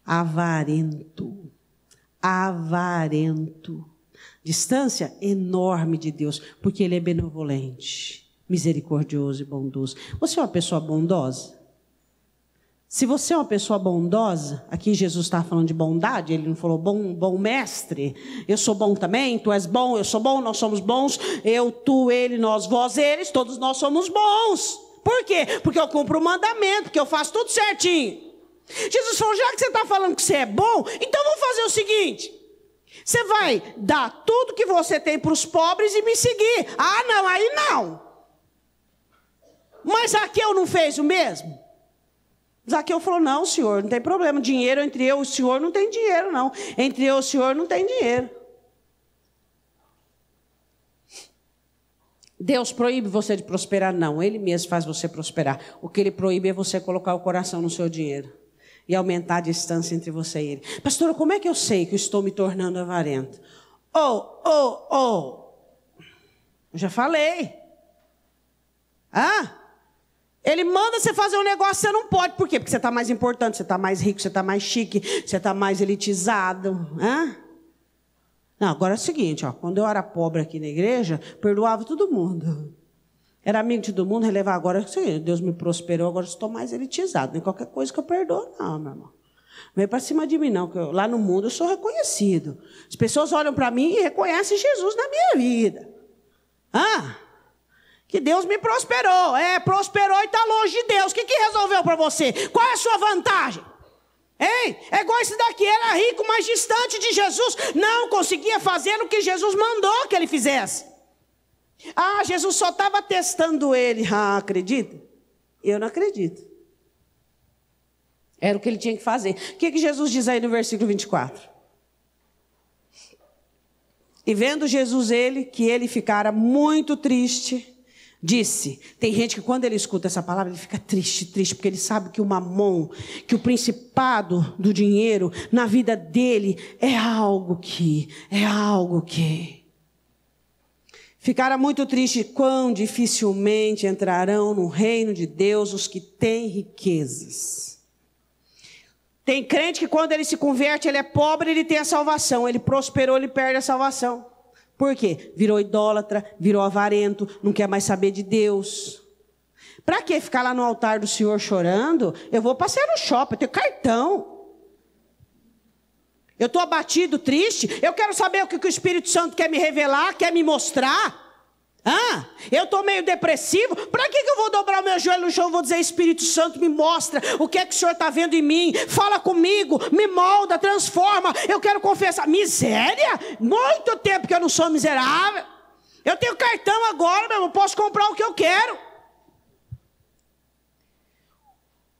avarento. Avarento. Distância enorme de Deus, porque Ele é benevolente, misericordioso e bondoso. Você é uma pessoa bondosa? Se você é uma pessoa bondosa, aqui Jesus está falando de bondade, Ele não falou bom mestre, eu sou bom também, tu és bom, eu sou bom, nós somos bons, eu, tu, ele, nós, vós, eles, todos nós somos bons. Por quê? Porque eu cumpro o mandamento, porque eu faço tudo certinho. Jesus falou, já que você está falando que você é bom, então vamos fazer o seguinte, você vai dar tudo que você tem para os pobres e me seguir. Ah, não, aí não. Mas Zaqueu não fez o mesmo? Zaqueu falou, não, senhor, não tem problema, dinheiro entre eu e o senhor não tem dinheiro, não. Entre eu e o senhor não tem dinheiro. Deus proíbe você de prosperar? Não, Ele mesmo faz você prosperar. O que Ele proíbe é você colocar o coração no seu dinheiro e aumentar a distância entre você e Ele. Pastora, como é que eu sei que eu estou me tornando avarento? Eu já falei. Ele manda você fazer um negócio, você não pode. Por quê? Porque você está mais importante, você está mais rico, você está mais chique, você está mais elitizado. Não, agora é o seguinte, quando eu era pobre aqui na igreja, perdoava todo mundo. Era amigo de todo mundo, relevar agora, assim, Deus me prosperou, agora estou mais elitizado. Nem qualquer coisa que eu perdoo, não, meu irmão. Não vem para cima de mim, não, que lá no mundo eu sou reconhecido. As pessoas olham para mim e reconhecem Jesus na minha vida. Que Deus me prosperou. Prosperou e está longe de Deus. O que resolveu para você? Qual é a sua vantagem? É igual esse daqui, era rico, mas distante de Jesus. Não conseguia fazer o que Jesus mandou que ele fizesse. Jesus só estava testando ele. Acredita? Eu não acredito. Era o que ele tinha que fazer. O que Jesus diz aí no versículo 24? E vendo Jesus que ele ficara muito triste, disse, tem gente que quando ele escuta essa palavra, ele fica triste, porque ele sabe que o mamon, que o principado do dinheiro na vida dele é algo que ficara muito triste, quão dificilmente entrarão no reino de Deus os que têm riquezas. Tem crente que quando ele se converte, ele é pobre, ele tem a salvação, ele prosperou, ele perde a salvação. Por quê? Virou idólatra, virou avarento, não quer mais saber de Deus. Para que ficar lá no altar do Senhor chorando? Eu vou passear no shopping, eu tenho cartão. Eu estou abatido, triste, eu quero saber o que o Espírito Santo quer me revelar, quer me mostrar. Eu estou meio depressivo. Para que eu vou dobrar o meu joelho no chão e vou dizer: Espírito Santo, me mostra o que é que o Senhor está vendo em mim. Fala comigo, me molda, transforma. Eu quero confessar. Miséria? Muito tempo que eu não sou miserável. Eu tenho cartão agora, meu irmão, posso comprar o que eu quero.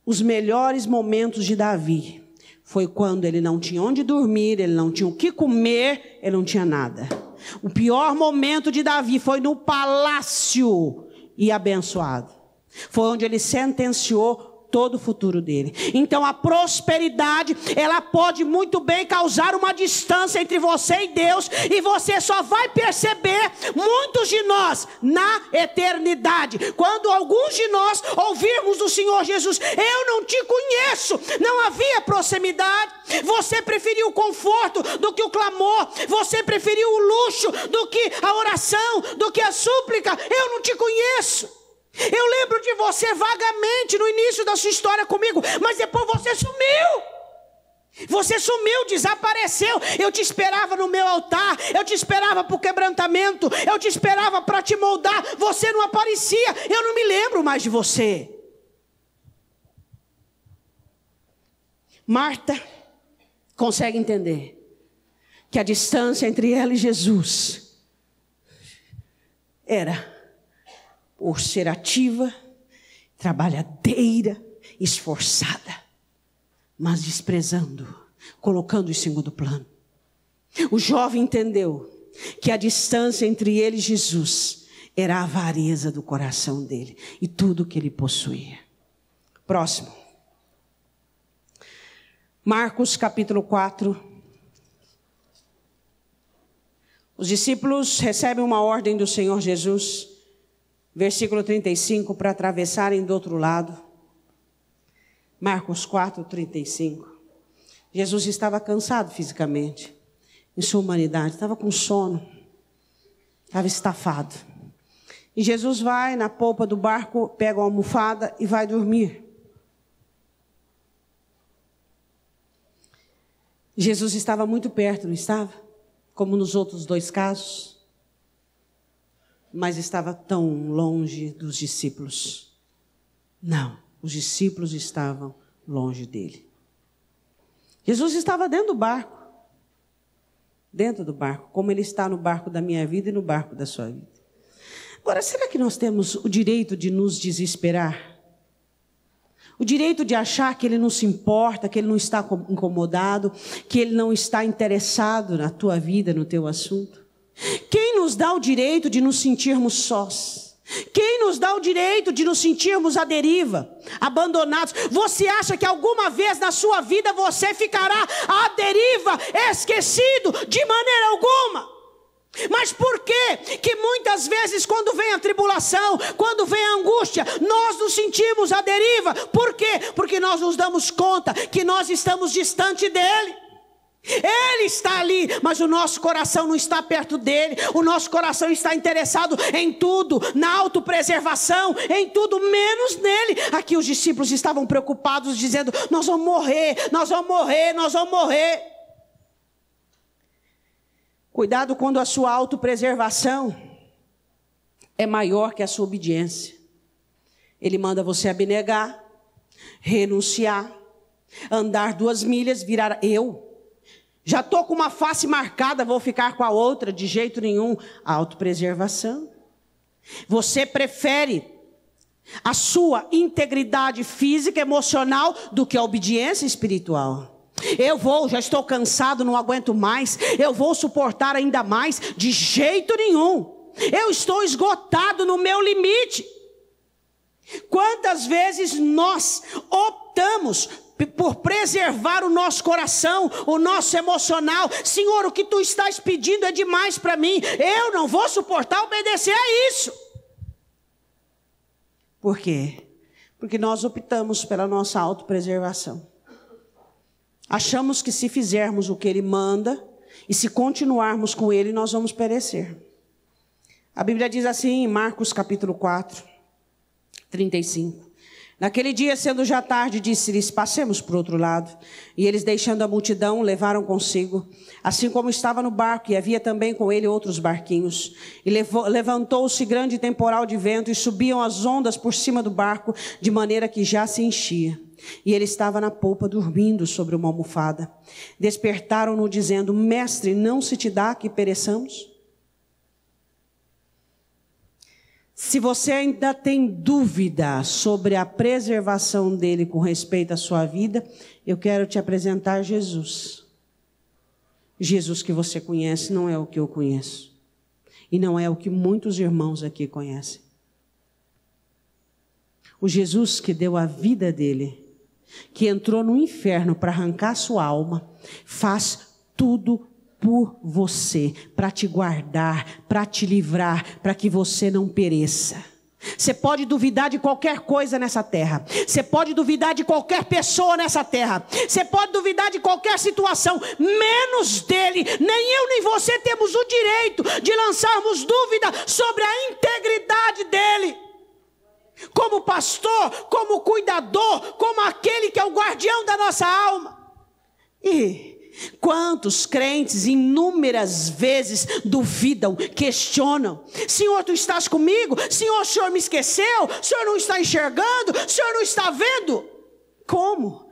Os melhores momentos de Davi foi quando ele não tinha onde dormir, ele não tinha o que comer, ele não tinha nada. O pior momento de Davi foi no palácio e abençoado. Foi onde ele sentenciou todo o futuro dele. Então a prosperidade, ela pode muito bem causar uma distância entre você e Deus, e você só vai perceber, muitos de nós, na eternidade, quando alguns de nós ouvirmos do Senhor Jesus: eu não te conheço. Não havia proximidade. Você preferiu o conforto do que o clamor. Você preferiu o luxo do que a oração, do que a súplica. Eu não te conheço. Eu lembro de você vagamente no início da sua história comigo, mas depois você sumiu. Você sumiu, desapareceu. Eu te esperava no meu altar, eu te esperava para o quebrantamento, eu te esperava para te moldar. Você não aparecia, eu não me lembro mais de você. Marta consegue entender que a distância entre ela e Jesus era por ser ativa, trabalhadeira, esforçada, mas desprezando, colocando em segundo plano. O jovem entendeu que a distância entre ele e Jesus era a avareza do coração dele e tudo que ele possuía. Próximo. Marcos capítulo 4. Os discípulos recebem uma ordem do Senhor Jesus, versículo 35, para atravessarem do outro lado. Marcos 4, 35. Jesus estava cansado fisicamente, em sua humanidade, estava com sono, estava estafado. E Jesus vai na polpa do barco, pega uma almofada e vai dormir. Jesus estava muito perto, não estava? Como nos outros dois casos. Mas estava tão longe dos discípulos. Não, os discípulos estavam longe dele. Jesus estava dentro do barco. Dentro do barco, como ele está no barco da minha vida e no barco da sua vida. Agora, será que nós temos o direito de nos desesperar? O direito de achar que ele não se importa, que ele não está incomodado, que ele não está interessado na tua vida, no teu assunto? Quem nos dá o direito de nos sentirmos sós? Quem nos dá o direito de nos sentirmos à deriva, abandonados? Você acha que alguma vez na sua vida você ficará à deriva, esquecido? De maneira alguma. Mas por que muitas vezes quando vem a tribulação, quando vem a angústia, nós nos sentimos à deriva? Por quê? Porque nós nos damos conta que nós estamos distante dele. Ele está ali, mas o nosso coração não está perto dele. O nosso coração está interessado em tudo, na autopreservação, em tudo menos nele. Aqui os discípulos estavam preocupados, dizendo: nós vamos morrer, nós vamos morrer, nós vamos morrer. Cuidado quando a sua autopreservação é maior que a sua obediência. Ele manda você abnegar, renunciar, andar 2 milhas, virar eu. Já estou com uma face marcada, vou ficar com a outra, de jeito nenhum. A autopreservação. Você prefere a sua integridade física, emocional, do que a obediência espiritual. Já estou cansado, não aguento mais. Eu vou suportar ainda mais. De jeito nenhum. Eu estou esgotado no meu limite. Quantas vezes nós optamos por preservar o nosso coração, o nosso emocional? Senhor, o que tu estás pedindo é demais para mim. Eu não vou suportar obedecer a isso. Por quê? Porque nós optamos pela nossa autopreservação. Achamos que se fizermos o que ele manda e se continuarmos com ele, nós vamos perecer. A Bíblia diz assim em Marcos capítulo 4, 35. Naquele dia, sendo já tarde, disse-lhes: passemos para o outro lado. E eles, deixando a multidão, levaram consigo, assim como estava no barco, e havia também com ele outros barquinhos. E levantou-se grande temporal de vento, e subiam as ondas por cima do barco, de maneira que já se enchia. E ele estava na polpa, dormindo sobre uma almofada. Despertaram-no, dizendo: mestre, não se te dá que pereçamos? Se você ainda tem dúvida sobre a preservação dele com respeito à sua vida, eu quero te apresentar Jesus. Jesus que você conhece não é o que eu conheço. E não é o que muitos irmãos aqui conhecem. O Jesus que deu a vida dele, que entrou no inferno para arrancar sua alma, faz tudo por você, para te guardar, para te livrar, para que você não pereça. Você pode duvidar de qualquer coisa nessa terra. Você pode duvidar de qualquer pessoa nessa terra. Você pode duvidar de qualquer situação, menos dele. Nem eu nem você temos o direito de lançarmos dúvida sobre a integridade dele. Como pastor, como cuidador, como aquele que é o guardião da nossa alma. E quantos crentes inúmeras vezes duvidam, questionam: Senhor, tu estás comigo? Senhor, o Senhor me esqueceu? O Senhor não está enxergando? O Senhor não está vendo? Como?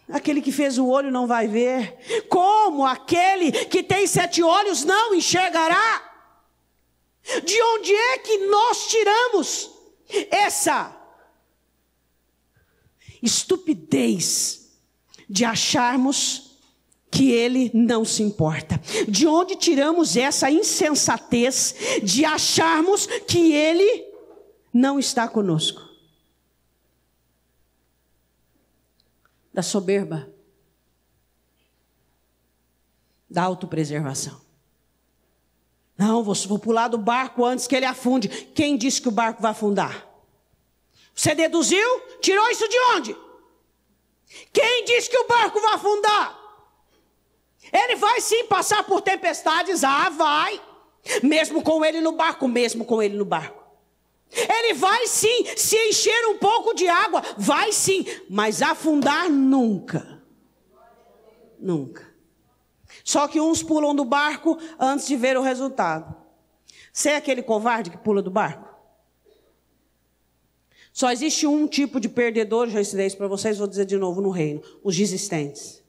Aquele que fez o olho não vai ver. Como? Aquele que tem 7 olhos não enxergará? De onde é que nós tiramos essa estupidez de acharmos que ele não se importa? De onde tiramos essa insensatez de acharmos que ele não está conosco? Da soberba, da autopreservação. Não, vou pular do barco antes que ele afunde. Quem disse que o barco vai afundar? Você deduziu? Tirou isso de onde? Quem disse que o barco vai afundar? Ele vai sim passar por tempestades, vai. Mesmo com ele no barco, Ele vai sim se encher um pouco de água, vai sim. Mas afundar nunca. Nunca. Só que uns pulam do barco antes de ver o resultado. Você é aquele covarde que pula do barco? Só existe um tipo de perdedor, já ensinei isso para vocês, vou dizer de novo, no reino: os desistentes.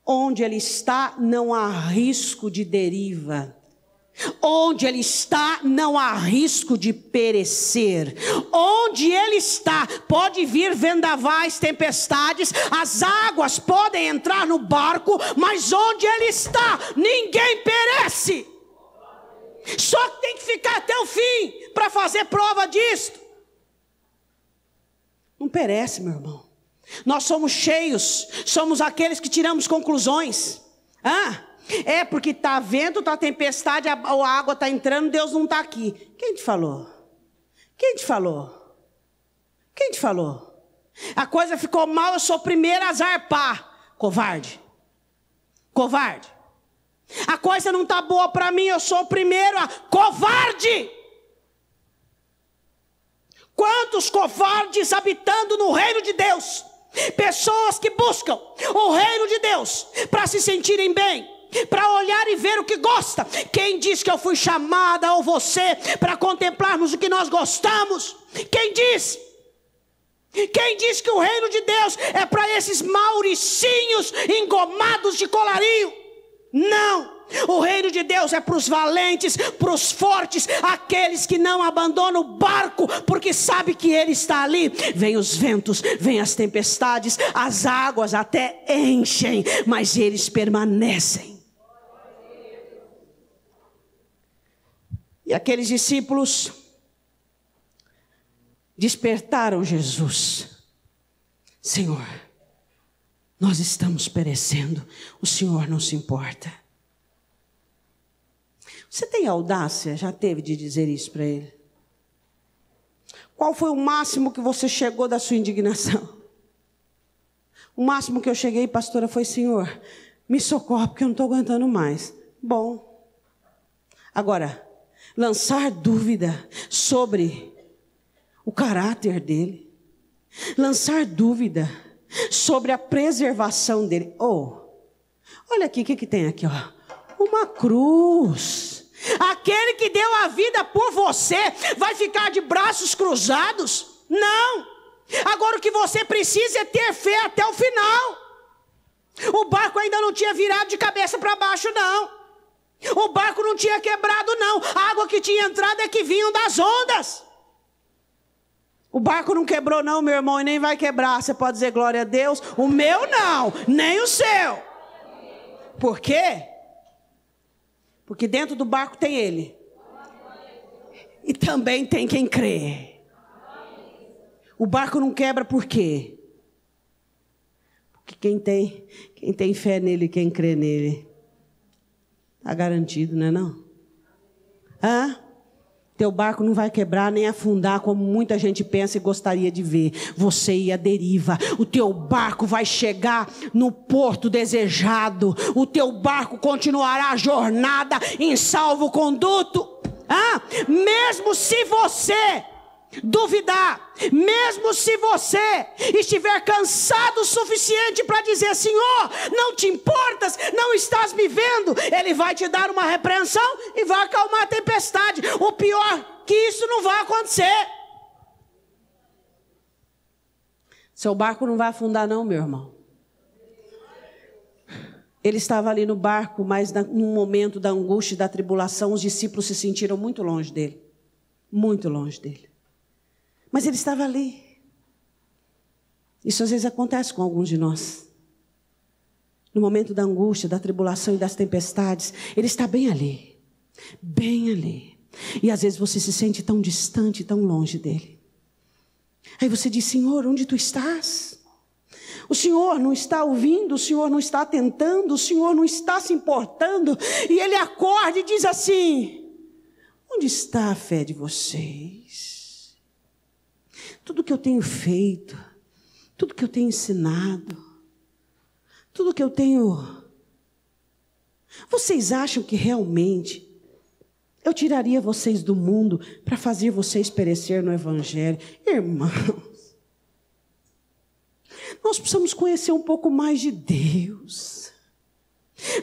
Onde ele está, não há risco de deriva. Onde ele está, não há risco de perecer. Onde ele está, pode vir vendavais, tempestades, as águas podem entrar no barco, mas onde ele está, ninguém perece. Só que tem que ficar até o fim para fazer prova disto. Não perece, meu irmão. Nós somos cheios, somos aqueles que tiramos conclusões. É porque está vento, está tempestade, a água está entrando, Deus não está aqui. Quem te falou? Quem te falou? Quem te falou? A coisa ficou mal, eu sou o primeiro a zarpar. Covarde. Covarde. A coisa não está boa para mim, eu sou o primeiro a... Covarde! Quantos covardes habitando no reino de Deus? Pessoas que buscam o reino de Deus para se sentirem bem, para olhar e ver o que gosta. Quem diz que eu fui chamada ou você para contemplarmos o que nós gostamos? Quem disse? Quem diz que o reino de Deus é para esses mauricinhos engomados de colarinho? Não. O reino de Deus é para os valentes, para os fortes, aqueles que não abandonam o barco, porque sabe que ele está ali. Vem os ventos, vem as tempestades, as águas até enchem, mas eles permanecem. E aqueles discípulos despertaram Jesus. Senhor, nós estamos perecendo, o Senhor não se importa. Você tem audácia, já teve, de dizer isso para ele? Qual foi o máximo que você chegou da sua indignação? O máximo que eu cheguei, pastora, foi: Senhor, me socorre porque eu não estou aguentando mais. Bom. Agora, lançar dúvida sobre o caráter dele, lançar dúvida sobre a preservação dele. Olha aqui, o que tem aqui, ó? Uma cruz. Aquele que deu a vida por você vai ficar de braços cruzados? Não. Agora o que você precisa é ter fé até o final. O barco ainda não tinha virado de cabeça para baixo, não. O barco não tinha quebrado, não. A água que tinha entrado é que vinham das ondas. O barco não quebrou, não, meu irmão, e nem vai quebrar. Você pode dizer glória a Deus? O meu não, nem o seu. Por quê? Porque dentro do barco tem ele. E também tem quem crê. O barco não quebra por quê? Porque quem tem fé nele, quem crê nele, está garantido, não é não? Teu barco não vai quebrar nem afundar como muita gente pensa e gostaria de ver. Você ir à deriva. O teu barco vai chegar no porto desejado. O teu barco continuará a jornada em salvo-conduto. Mesmo se você duvidar, mesmo se você estiver cansado o suficiente para dizer: Senhor, não te importas, não estás me vendo, Ele vai te dar uma repreensão e vai acalmar a tempestade. O pior que isso não vai acontecer. Seu barco não vai afundar não, meu irmão. Ele estava ali no barco, mas no momento da angústia e da tribulação, os discípulos se sentiram muito longe dele. Muito longe dele. Mas ele estava ali. Isso às vezes acontece com alguns de nós. No momento da angústia, da tribulação e das tempestades, ele está bem ali. Bem ali. E às vezes você se sente tão distante, tão longe dele. Aí você diz: Senhor, onde tu estás? O Senhor não está ouvindo, o Senhor não está atentando, o Senhor não está se importando. E ele acorda e diz assim: onde está a fé de vocês? Tudo que eu tenho feito, tudo que eu tenho ensinado, tudo que eu tenho... Vocês acham que realmente eu tiraria vocês do mundo para fazer vocês perecer no Evangelho? Irmãos, nós precisamos conhecer um pouco mais de Deus.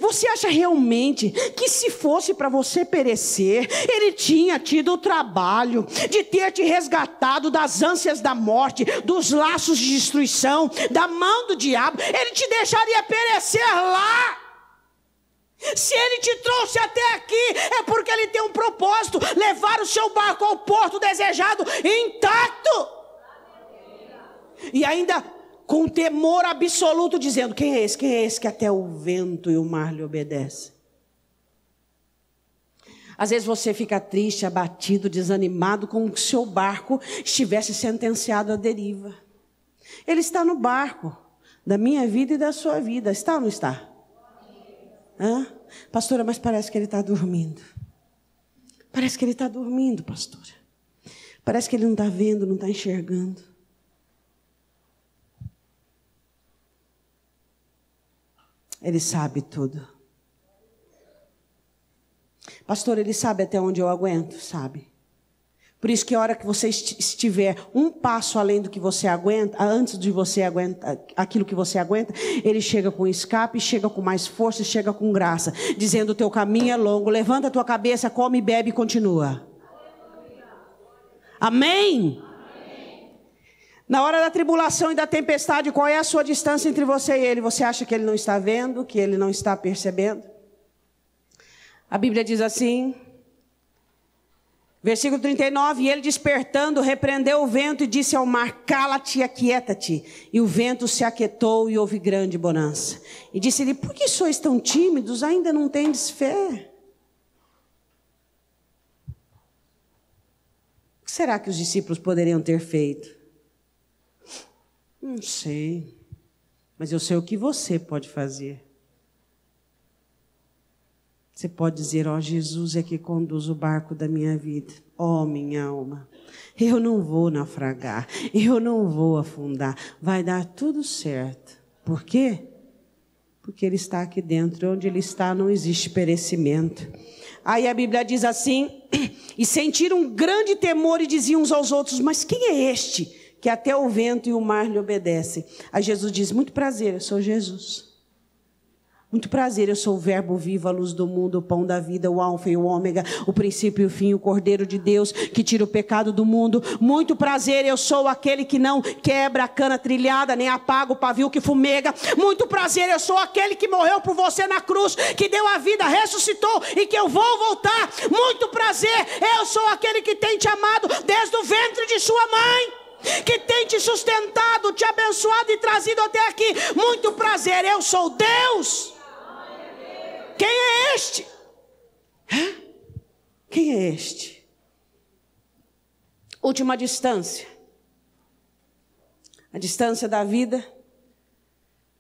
Você acha realmente que se fosse para você perecer, Ele tinha tido o trabalho de ter te resgatado das ânsias da morte, dos laços de destruição, da mão do diabo? Ele te deixaria perecer lá? Se Ele te trouxe até aqui, é porque Ele tem um propósito: levar o seu barco ao porto desejado intacto. E ainda com temor absoluto, dizendo: quem é esse? Quem é esse que até o vento e o mar lhe obedecem? Às vezes você fica triste, abatido, desanimado, como se o seu barco estivesse sentenciado à deriva. Ele está no barco da minha vida e da sua vida. Está ou não está? Pastora, mas parece que ele está dormindo. Parece que ele está dormindo, pastora. Parece que ele não está vendo, não está enxergando. Ele sabe tudo. Pastor, Ele sabe até onde eu aguento? Sabe. Por isso que a hora que você estiver um passo além do que você aguenta, antes de você aguentar aquilo que você aguenta, Ele chega com escape, chega com mais força, chega com graça, dizendo: o teu caminho é longo, levanta a tua cabeça, come, bebe e continua. Amém? Na hora da tribulação e da tempestade, qual é a sua distância entre você e Ele? Você acha que Ele não está vendo, que Ele não está percebendo? A Bíblia diz assim, versículo 39, e Ele despertando, repreendeu o vento e disse ao mar: cala-te e aquieta-te. E o vento se aquietou e houve grande bonança. E disse-lhe: por que sois tão tímidos? Ainda não tendes fé? O que será que os discípulos poderiam ter feito? Não sei, mas eu sei o que você pode fazer. Você pode dizer: ó, Jesus é que conduz o barco da minha vida. Ó, minha alma, eu não vou naufragar, eu não vou afundar, vai dar tudo certo. Por quê? Porque Ele está aqui dentro, onde Ele está não existe perecimento. Aí a Bíblia diz assim: e sentiram um grande temor e diziam uns aos outros: mas quem é este que até o vento e o mar lhe obedecem? Aí Jesus diz: muito prazer, eu sou Jesus. Muito prazer, eu sou o verbo vivo, a luz do mundo, o pão da vida, o alfa e o ômega, o princípio e o fim, o Cordeiro de Deus que tira o pecado do mundo. Muito prazer, eu sou aquele que não quebra a cana trilhada, nem apaga o pavio que fumega. Muito prazer, eu sou aquele que morreu por você na cruz, que deu a vida, ressuscitou e que eu vou voltar. Muito prazer, eu sou aquele que tem te amado desde o ventre de sua mãe, que tem te sustentado, te abençoado e trazido até aqui. Muito prazer, eu sou Deus. Quem é este? Quem é este? Última distância. A distância da vida,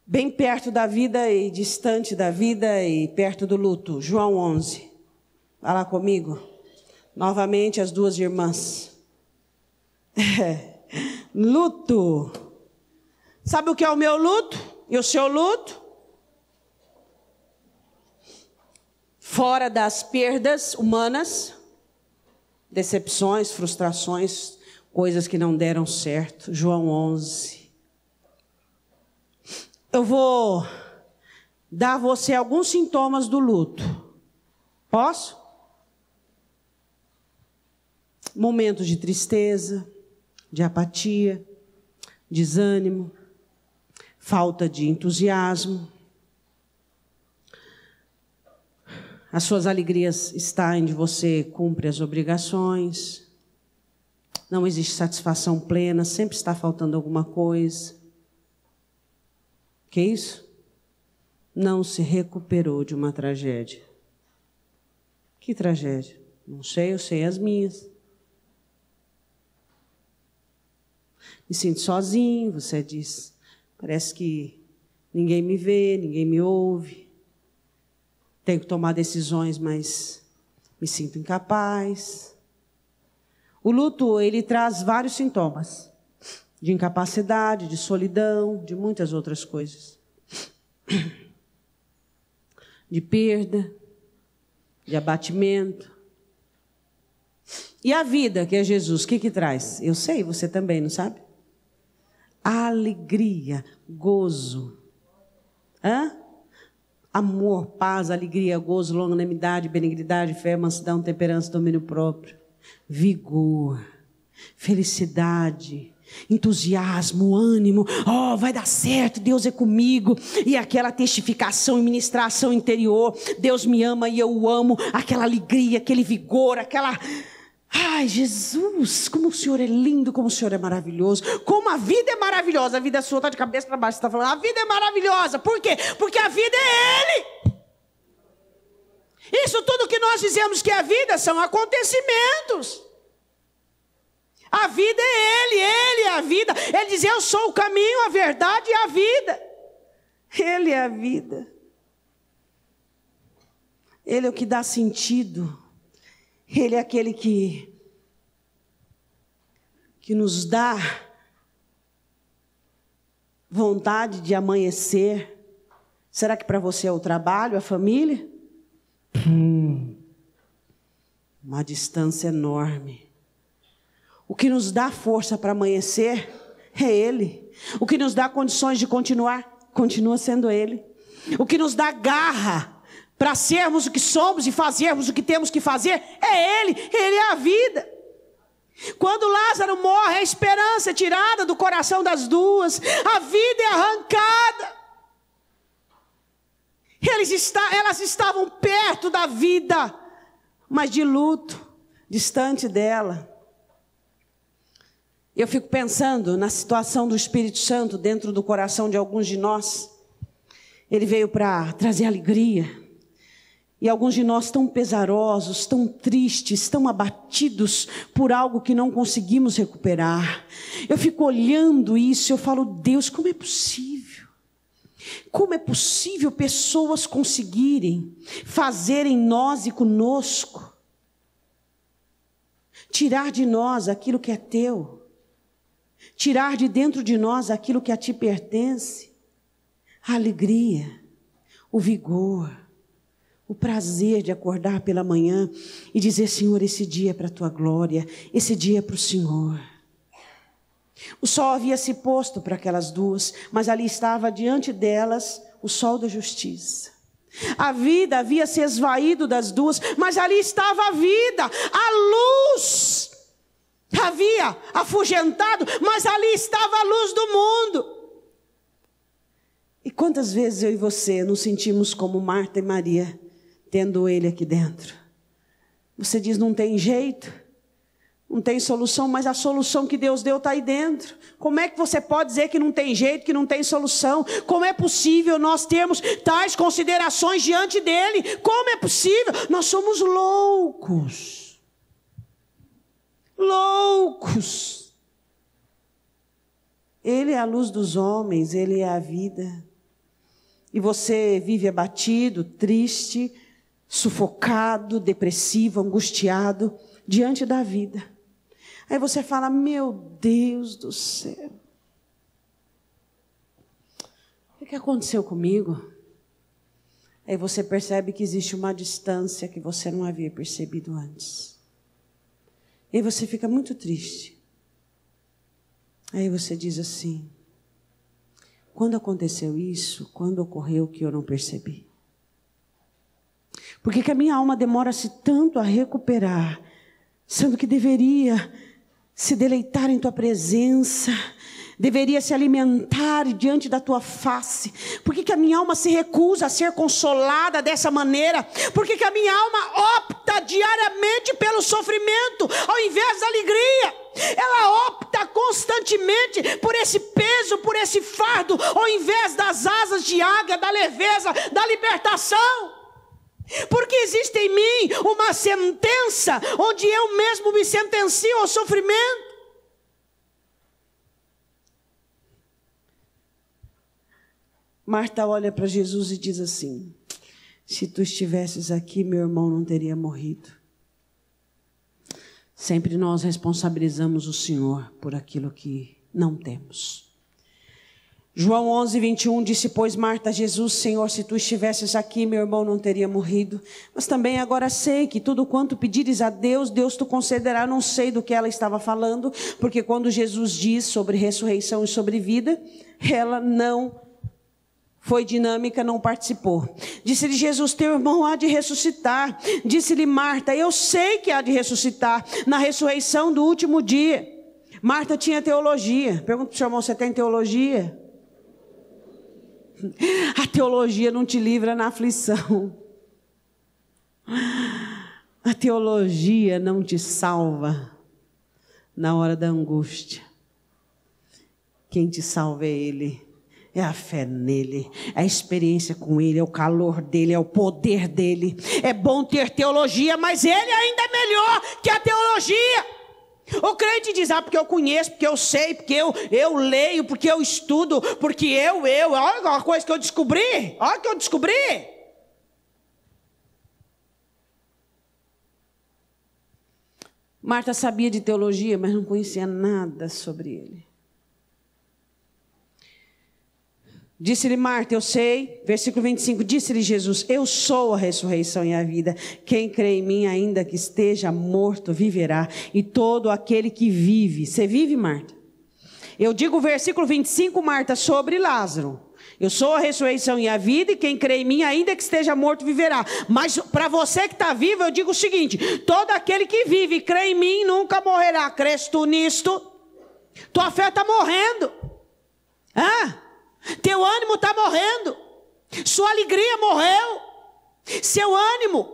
bem perto da vida e distante da vida e perto do luto. João 11. Vai lá comigo. Novamente as duas irmãs. Luto. Sabe o que é o meu luto? E o seu luto? Fora das perdas humanas, decepções, frustrações, coisas que não deram certo. João 11. Eu vou dar a você alguns sintomas do luto. Posso? Momentos de tristeza, de apatia, desânimo, falta de entusiasmo. As suas alegrias estão onde você cumpre as obrigações. Não existe satisfação plena, sempre está faltando alguma coisa. Que isso? Não se recuperou de uma tragédia. Que tragédia? Não sei, eu sei as minhas. Me sinto sozinho, você diz. Parece que ninguém me vê, ninguém me ouve. Tenho que tomar decisões, mas me sinto incapaz. O luto, ele traz vários sintomas. De incapacidade, de solidão, de muitas outras coisas. De perda, de abatimento. E a vida, que é Jesus, o que traz? Eu sei, você também, não sabe? Alegria, gozo. Amor, paz, alegria, gozo, longanimidade, benignidade, fé, mansidão, temperança, domínio próprio. Vigor, felicidade, entusiasmo, ânimo. Oh, vai dar certo, Deus é comigo. E aquela testificação e ministração interior. Deus me ama e eu o amo. Aquela alegria, aquele vigor, aquela... Ai, Jesus, como o Senhor é lindo, como o Senhor é maravilhoso. Como a vida é maravilhosa. A vida sua está de cabeça para baixo, você está falando, a vida é maravilhosa. Por quê? Porque a vida é Ele. Isso tudo que nós dizemos que é a vida são acontecimentos. A vida é Ele é a vida. Ele diz, eu sou o caminho, a verdade e a vida. Ele é a vida. Ele é o que dá sentido. Ele é aquele que nos dá vontade de amanhecer. Será que para você é o trabalho, a família? Uma distância enorme. O que nos dá força para amanhecer é Ele. O que nos dá condições de continuar, continua sendo Ele. O que nos dá garra para sermos o que somos e fazermos o que temos que fazer, é Ele. Ele é a vida. Quando Lázaro morre, a esperança é tirada do coração das duas. A vida é arrancada. Elas estavam perto da vida, mas de luto, distante dela. Eu fico pensando na situação do Espírito Santo dentro do coração de alguns de nós. Ele veio para trazer alegria. E alguns de nós tão pesarosos, tão tristes, tão abatidos por algo que não conseguimos recuperar. Eu fico olhando isso e eu falo, Deus, como é possível? Como é possível pessoas conseguirem fazer em nós e conosco? Tirar de nós aquilo que é teu. Tirar de dentro de nós aquilo que a ti pertence. A alegria, o vigor, O prazer de acordar pela manhã e dizer: Senhor, esse dia é para a tua glória, esse dia é para o Senhor. O sol havia se posto para aquelas duas, mas ali estava diante delas o sol da justiça. A vida havia se esvaído das duas, mas ali estava a vida, a luz havia afugentado, mas ali estava a luz do mundo. E quantas vezes eu e você nos sentimos como Marta e Maria, tendo ele aqui dentro? Você diz: não tem jeito, não tem solução, mas a solução que Deus deu está aí dentro. Como é que você pode dizer que não tem jeito, que não tem solução? Como é possível nós termos tais considerações diante dele? Como é possível? Nós somos loucos. Loucos. Ele é a luz dos homens, ele é a vida. E você vive abatido, triste, sufocado, depressivo, angustiado diante da vida. Aí você fala: meu Deus do céu, o que aconteceu comigo? Aí você percebe que existe uma distância que você não havia percebido antes. E aí você fica muito triste. Aí você diz assim: quando aconteceu isso? Quando ocorreu que eu não percebi? Por que a minha alma demora-se tanto a recuperar, sendo que deveria se deleitar em tua presença, deveria se alimentar diante da tua face? Por que a minha alma se recusa a ser consolada dessa maneira? Por que a minha alma opta diariamente pelo sofrimento ao invés da alegria? Ela opta constantemente por esse peso, por esse fardo, ao invés das asas de águia, da leveza, da libertação. Porque existe em mim uma sentença, onde eu mesmo me sentencio ao sofrimento. Marta olha para Jesus e diz assim: se tu estivesses aqui, meu irmão não teria morrido. Sempre nós responsabilizamos o Senhor por aquilo que não temos. João 11:21 disse: pois Marta a Jesus: Senhor, se tu estivesses aqui, meu irmão não teria morrido. Mas também agora sei que tudo quanto pedires a Deus, Deus te concederá. Não sei do que ela estava falando, porque quando Jesus diz sobre ressurreição e sobre vida, ela não foi dinâmica, não participou. Disse-lhe Jesus: teu irmão há de ressuscitar. Disse-lhe Marta: eu sei que há de ressuscitar na ressurreição do último dia. Marta tinha teologia. Pergunta para o seu irmão: você tem teologia? A teologia não te livra na aflição. A teologia não te salva na hora da angústia. Quem te salva é Ele. É a fé nele, é a experiência com ele, é o calor dele, é o poder dele. É bom ter teologia, mas ele ainda é melhor que a teologia. O crente diz: porque eu conheço, porque eu sei, porque eu leio, porque eu estudo, porque olha uma coisa que eu descobri, olha o que eu descobri. Marta sabia de teologia, mas não conhecia nada sobre ele. Disse-lhe Marta: eu sei. Versículo 25, disse-lhe Jesus: eu sou a ressurreição e a vida. Quem crê em mim, ainda que esteja morto, viverá. E todo aquele que vive. Você vive, Marta? Eu digo o versículo 25, Marta, sobre Lázaro. Eu sou a ressurreição e a vida, e quem crê em mim, ainda que esteja morto, viverá. Mas para você que está vivo, eu digo o seguinte: todo aquele que vive e crê em mim, nunca morrerá. Crês tu nisto? Tua fé está morrendo. Teu ânimo está morrendo. Sua alegria morreu. Seu ânimo,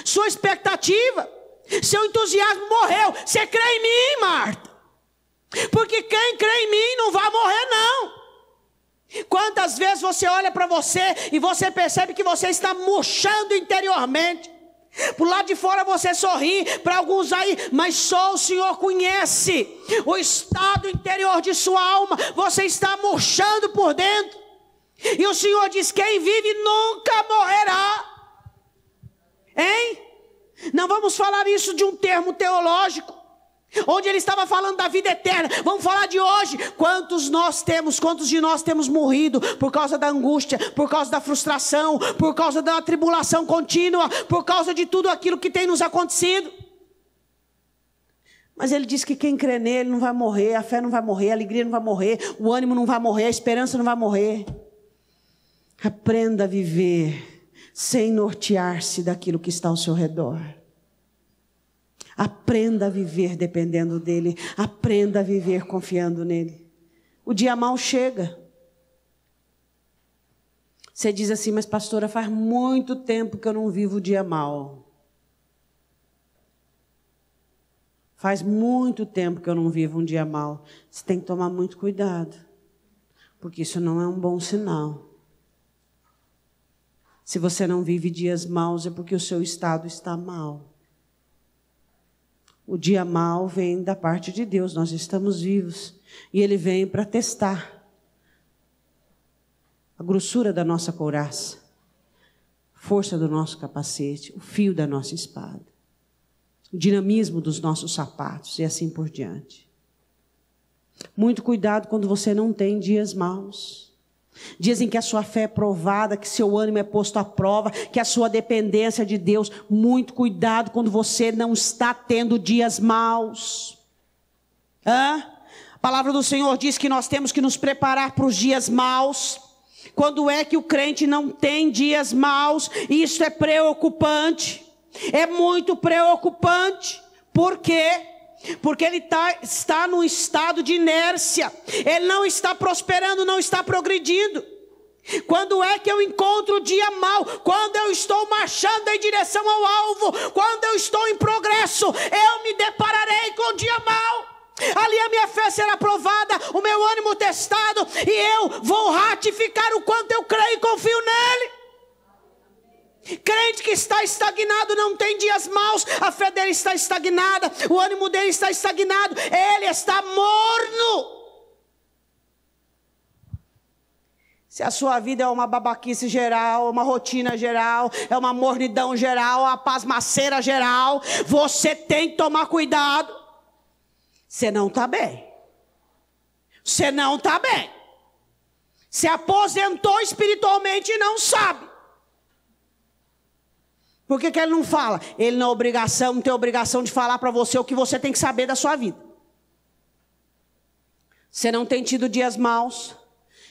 sua expectativa, seu entusiasmo morreu. Você crê em mim, Marta? Porque quem crê em mim não vai morrer, não. Quantas vezes você olha para você e você percebe que você está murchando interiormente? Por lado de fora você sorri, para alguns aí, mas só o Senhor conhece o estado interior de sua alma. Você está murchando por dentro. E o Senhor diz: quem vive nunca morrerá. Hein? Não vamos falar isso de um termo teológico. onde ele estava falando da vida eterna. Vamos falar de hoje. Quantos de nós temos morrido por causa da angústia, por causa da frustração, por causa da tribulação contínua, por causa de tudo aquilo que tem nos acontecido? Mas ele diz que quem crê nele não vai morrer, a fé não vai morrer, a alegria não vai morrer, o ânimo não vai morrer, a esperança não vai morrer. Aprenda a viver sem nortear-se daquilo que está ao seu redor. Aprenda a viver dependendo dele. Aprenda a viver confiando nele. O dia mau chega. Você diz assim, mas pastora, faz muito tempo que eu não vivo o dia mau. Faz muito tempo que eu não vivo um dia mau. Você tem que tomar muito cuidado, porque isso não é um bom sinal. Se você não vive dias maus, é porque o seu estado está mal. O dia mau vem da parte de Deus, nós estamos vivos. E ele vem para testar a grossura da nossa couraça, a força do nosso capacete, o fio da nossa espada, o dinamismo dos nossos sapatos e assim por diante. Muito cuidado quando você não tem dias maus. Dias em que a sua fé é provada, que seu ânimo é posto à prova, que a sua dependência de Deus. Muito cuidado quando você não está tendo dias maus. A palavra do Senhor diz que nós temos que nos preparar para os dias maus. Quando é que o crente não tem dias maus? Isso é preocupante. É muito preocupante. Por quê? Porque ele está num estado de inércia. Ele não está prosperando, não está progredindo. Quando é que eu encontro o dia mau? Quando eu estou marchando em direção ao alvo. Quando eu estou em progresso, eu me depararei com o dia mau. Ali a minha fé será provada, o meu ânimo testado, e eu vou ratificar o quanto eu creio e confio nele. Crente que está estagnado não tem dias maus, a fé dele está estagnada, o ânimo dele está estagnado, ele está morno. Se a sua vida é uma babaquice geral, uma rotina geral, é uma mornidão geral, uma pasmaceira geral, você tem que tomar cuidado. Você não está bem. Você não está bem. Se aposentou espiritualmente e não sabe. Por que ele não fala? Ele não tem obrigação de falar para você o que você tem que saber da sua vida. Você não tem tido dias maus,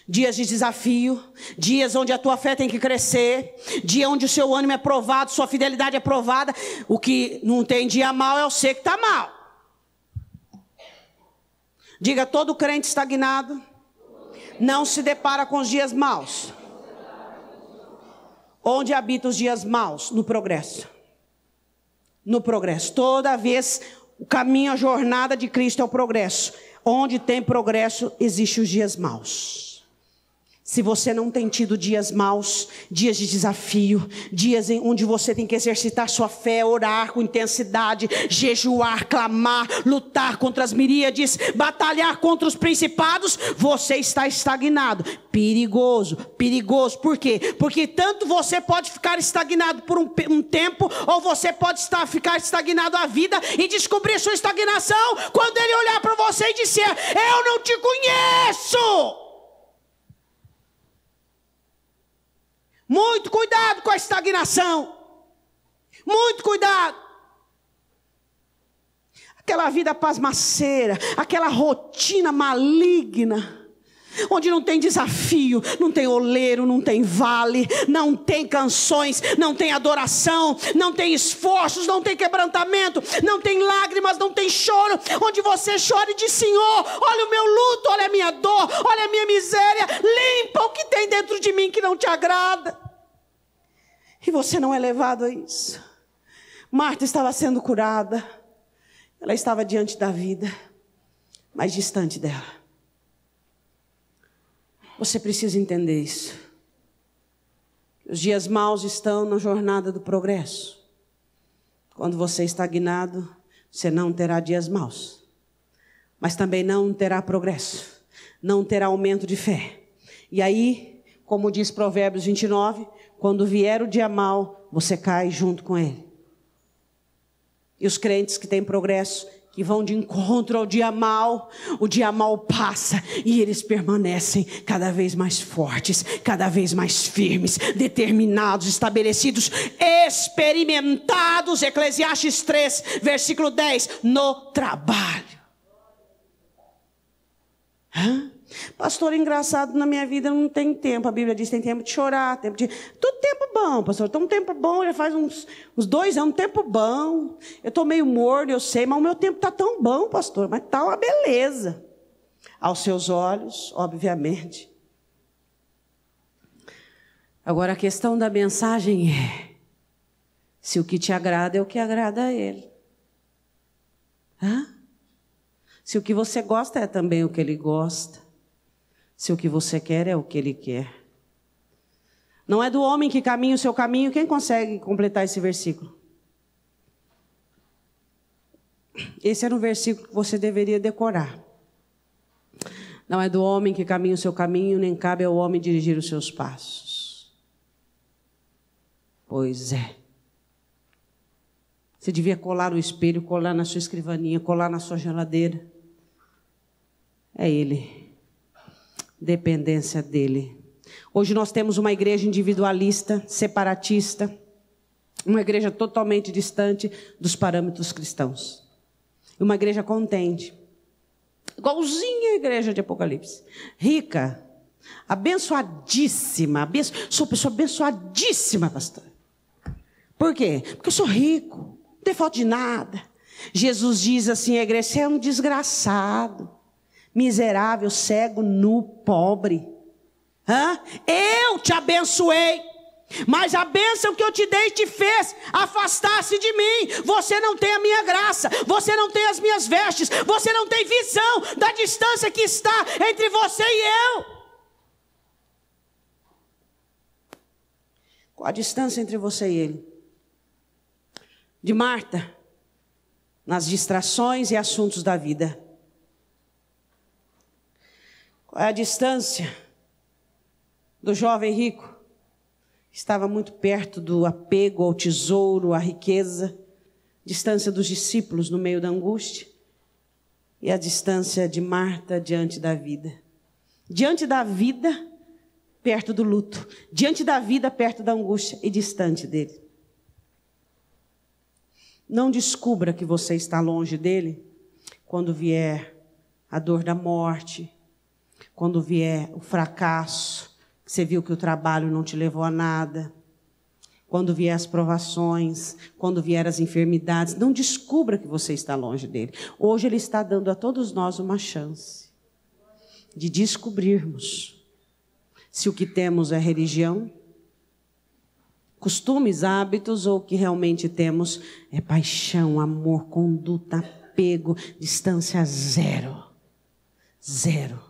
dias de desafio, dias onde a tua fé tem que crescer, dia onde o seu ânimo é provado, sua fidelidade é provada. O que não tem dia mau é você que está mal. Diga, todo crente estagnado não se depara com os dias maus. Onde habitam os dias maus? No progresso. No progresso. Toda vez o caminho, a jornada de Cristo é o progresso. Onde tem progresso, existem os dias maus. Se você não tem tido dias maus, dias de desafio, dias onde você tem que exercitar sua fé, orar com intensidade, jejuar, clamar, lutar contra as miríades, batalhar contra os principados, você está estagnado. Perigoso, perigoso. Por quê? Porque tanto você pode ficar estagnado por um tempo, ou você pode ficar estagnado a vida e descobrir sua estagnação quando ele olhar para você e disser: eu não te conheço. Muito cuidado com a estagnação. Muito cuidado. Aquela vida pasmaceira, aquela rotina maligna, onde não tem desafio, não tem oleiro, não tem vale, não tem canções, não tem adoração, não tem esforços, não tem quebrantamento, não tem lágrimas, não tem choro, onde você chora e diz: Senhor, olha o meu luto, olha a minha dor, olha a minha miséria, limpa o que tem dentro de mim que não te agrada. E você não é levado a isso. Marta estava sendo curada, ela estava diante da vida, mas distante dela. Você precisa entender isso. Os dias maus estão na jornada do progresso. Quando você é estagnado, você não terá dias maus. Mas também não terá progresso. Não terá aumento de fé. E aí, como diz Provérbios 29, quando vier o dia mau, você cai junto com ele. E os crentes que têm progresso, que vão de encontro ao dia mau. O dia mau passa e eles permanecem cada vez mais fortes, cada vez mais firmes, determinados, estabelecidos, experimentados. Eclesiastes 3, versículo 10, no trabalho. Pastor, engraçado, na minha vida não tem tempo. A Bíblia diz que tem tempo de chorar, tempo de... Tudo tempo bom, pastor. Então um tempo bom, já faz uns 2 anos, um tempo bom. Eu estou meio morno, eu sei, mas o meu tempo está tão bom, pastor. Mas está uma beleza. Aos seus olhos, obviamente. Agora a questão da mensagem é: se o que te agrada é o que agrada a Ele. Se o que você gosta é também o que Ele gosta. Se o que você quer é o que Ele quer. Não é do homem que caminha o seu caminho. Quem consegue completar esse versículo? Esse era um versículo que você deveria decorar. Não é do homem que caminha o seu caminho, nem cabe ao homem dirigir os seus passos. Pois é. Você devia colar no espelho, colar na sua escrivaninha, colar na sua geladeira. É Ele. Dependência dEle. Hoje nós temos uma igreja individualista, separatista, uma igreja totalmente distante dos parâmetros cristãos. Uma igreja contente, igualzinha a igreja de Apocalipse, rica, abençoadíssima, sou pessoa abençoadíssima, pastor. Por quê? Porque eu sou rico, não tenho falta de nada. Jesus diz assim à igreja: você é um desgraçado, miserável, cego, nu, pobre. Eu te abençoei, mas a bênção que eu te dei te fez afastar-se de mim. Você não tem a minha graça, você não tem as minhas vestes, você não tem visão da distância que está entre você e eu. Qual a distância entre você e Ele? De Marta, nas distrações e assuntos da vida. Qual é a distância do jovem rico? Estava muito perto do apego ao tesouro, à riqueza. Distância dos discípulos no meio da angústia. E a distância de Marta diante da vida. Diante da vida, perto do luto. Diante da vida, perto da angústia e distante dele. Não descubra que você está longe dele quando vier a dor da morte, quando vier o fracasso, você viu que o trabalho não te levou a nada, quando vier as provações, quando vier as enfermidades. Não descubra que você está longe dele. Hoje ele está dando a todos nós uma chance de descobrirmos se o que temos é religião, costumes, hábitos, ou o que realmente temos é paixão, amor, conduta, apego, distância zero. Zero.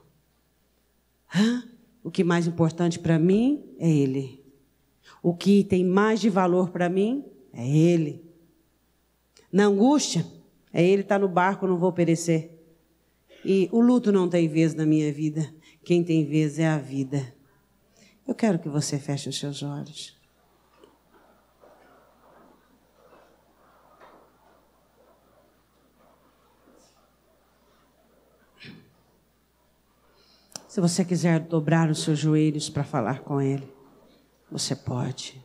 O que é mais importante para mim é Ele. O que tem mais de valor para mim é Ele. Na angústia, é Ele está no barco, não vou perecer. E o luto não tem vez na minha vida. Quem tem vez é a vida. Eu quero que você feche os seus olhos. Se você quiser dobrar os seus joelhos para falar com Ele, você pode.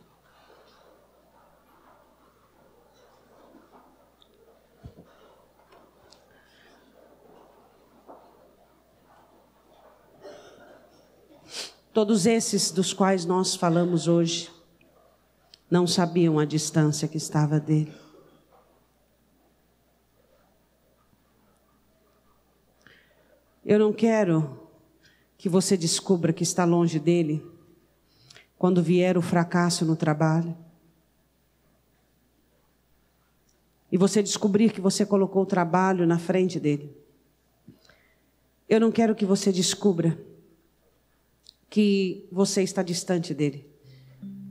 Todos esses dos quais nós falamos hoje não sabiam a distância que estava dele. Eu não quero que você descubra que está longe dele quando vier o fracasso no trabalho. E você descobrir que você colocou o trabalho na frente dele. Eu não quero que você descubra que você está distante dele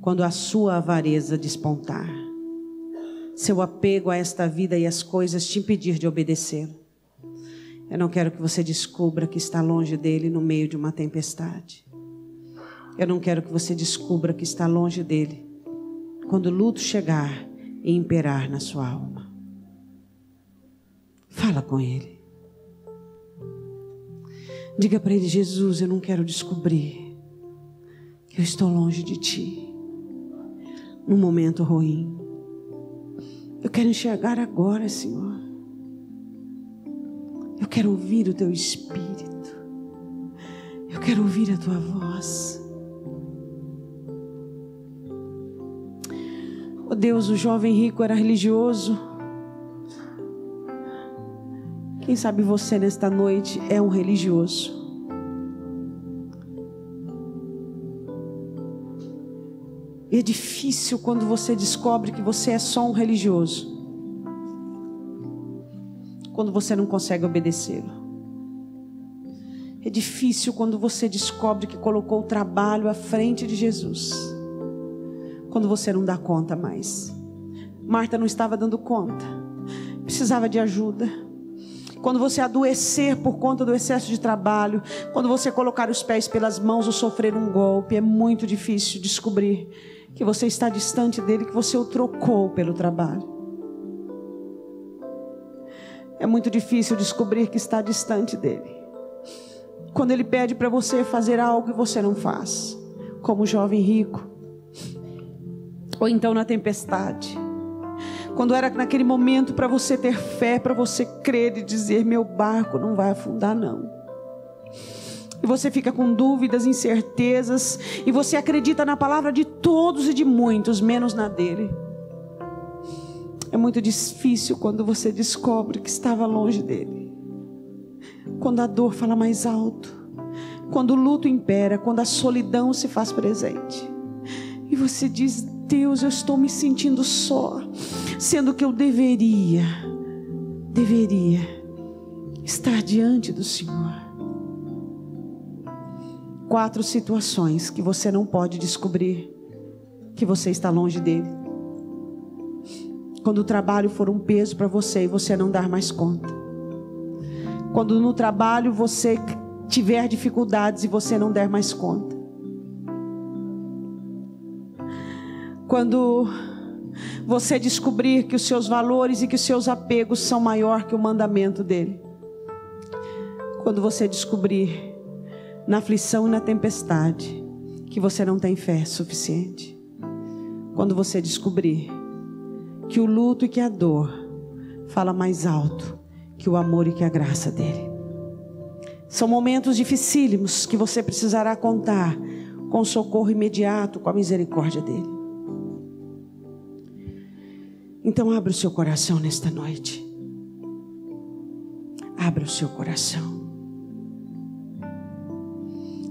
quando a sua avareza despontar. Seu apego a esta vida e as coisas te impedir de obedecê-lo. Eu não quero que você descubra que está longe dele no meio de uma tempestade. Eu não quero que você descubra que está longe dele quando o luto chegar e imperar na sua alma. Fala Fala com Ele. Diga para Ele: Jesus, eu não quero descobrir que eu estou longe de Ti num momento ruim. Eu quero enxergar agora, Senhor. Eu quero ouvir o Teu Espírito. Eu quero ouvir a Tua voz. Oh Deus, o jovem rico era religioso. Quem sabe você nesta noite é um religioso. E é difícil quando você descobre que você é só um religioso. Quando você não consegue obedecê-lo. É difícil quando você descobre que colocou o trabalho à frente de Jesus. Quando você não dá conta mais. Marta não estava dando conta. Precisava de ajuda. Quando você adoecer por conta do excesso de trabalho. Quando você colocar os pés pelas mãos ou sofrer um golpe. É muito difícil descobrir que você está distante dele, que você o trocou pelo trabalho. É muito difícil descobrir que está distante dele. Quando ele pede para você fazer algo e você não faz. Como o jovem rico. Ou então na tempestade. Quando era naquele momento para você ter fé, para você crer e dizer: meu barco não vai afundar não. E você fica com dúvidas, incertezas, e você acredita na palavra de todos e de muitos, menos na dele. É muito difícil quando você descobre que estava longe dele. Quando a dor fala mais alto, quando o luto impera, quando a solidão se faz presente. E você diz: Deus, eu estou me sentindo só, sendo que eu deveria estar diante do Senhor. 4 situações que você não pode descobrir que você está longe dele. Quando o trabalho for um peso para você e você não dar mais conta. Quando no trabalho você tiver dificuldades e você não der mais conta. Quando você descobrir que os seus valores e que os seus apegos são maior que o mandamento dele. Quando você descobrir na aflição e na tempestade que você não tem fé suficiente. Quando você descobrir que o luto e que a dor fala mais alto que o amor e que a graça dele. São momentos dificílimos que você precisará contar com o socorro imediato, com a misericórdia dele. Então abra o seu coração nesta noite. Abra o seu coração.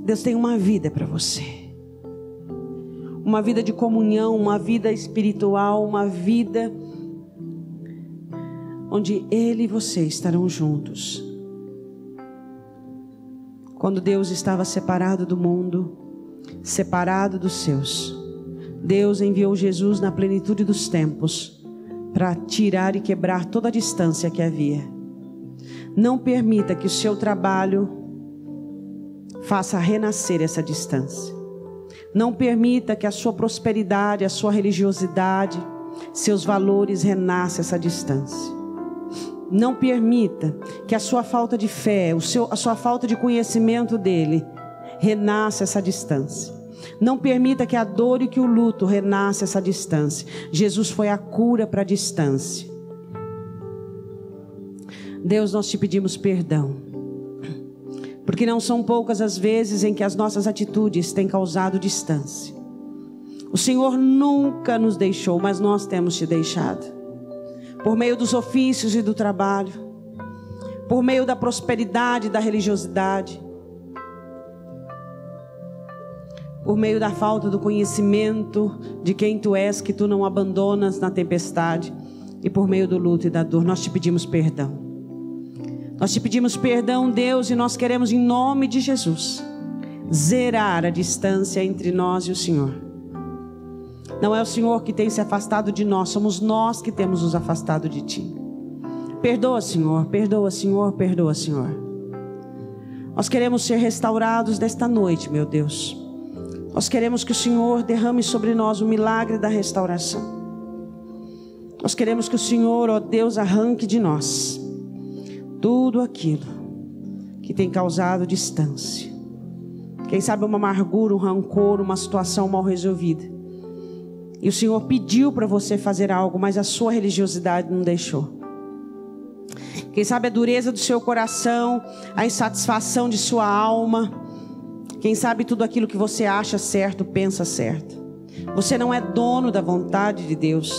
Deus tem uma vida para você. Uma vida de comunhão, uma vida espiritual, uma vida onde Ele e você estarão juntos. Quando Deus estava separado do mundo, separado dos seus, Deus enviou Jesus na plenitude dos tempos para tirar e quebrar toda a distância que havia. Não permita que o seu trabalho faça renascer essa distância. Não permita que a sua prosperidade, a sua religiosidade, seus valores renasçam essa distância. Não permita que a sua falta de fé, a sua falta de conhecimento dele, renasça essa distância. Não permita que a dor e que o luto renasça essa distância. Jesus foi a cura para a distância. Deus, nós te pedimos perdão. Porque não são poucas as vezes em que as nossas atitudes têm causado distância. O Senhor nunca nos deixou, mas nós temos te deixado. Por meio dos ofícios e do trabalho. Por meio da prosperidade e da religiosidade. Por meio da falta do conhecimento de quem tu és, que tu não abandonas na tempestade. E por meio do luto e da dor, nós te pedimos perdão. Nós te pedimos perdão, Deus, e nós queremos, em nome de Jesus, zerar a distância entre nós e o Senhor. Não é o Senhor que tem se afastado de nós, somos nós que temos nos afastado de Ti. Perdoa, Senhor, perdoa, Senhor, perdoa, Senhor. Nós queremos ser restaurados nesta noite, meu Deus. Nós queremos que o Senhor derrame sobre nós o milagre da restauração. Nós queremos que o Senhor, ó Deus, arranque de nós tudo aquilo que tem causado distância. Quem sabe uma amargura, um rancor, uma situação mal resolvida. E o Senhor pediu para você fazer algo, mas a sua religiosidade não deixou. Quem sabe a dureza do seu coração, a insatisfação de sua alma. Quem sabe tudo aquilo que você acha certo, pensa certo. Você não é dono da vontade de Deus.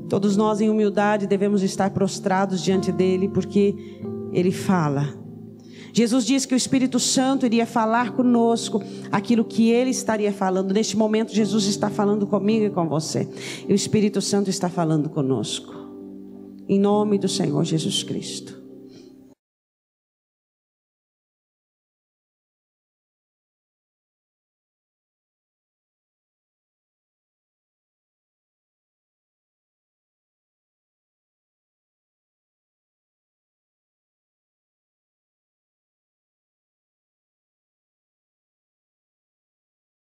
Todos nós em humildade devemos estar prostrados diante dele, porque ele fala. Jesus disse que o Espírito Santo iria falar conosco aquilo que ele estaria falando. Neste momento Jesus está falando comigo e com você. E o Espírito Santo está falando conosco. Em nome do Senhor Jesus Cristo.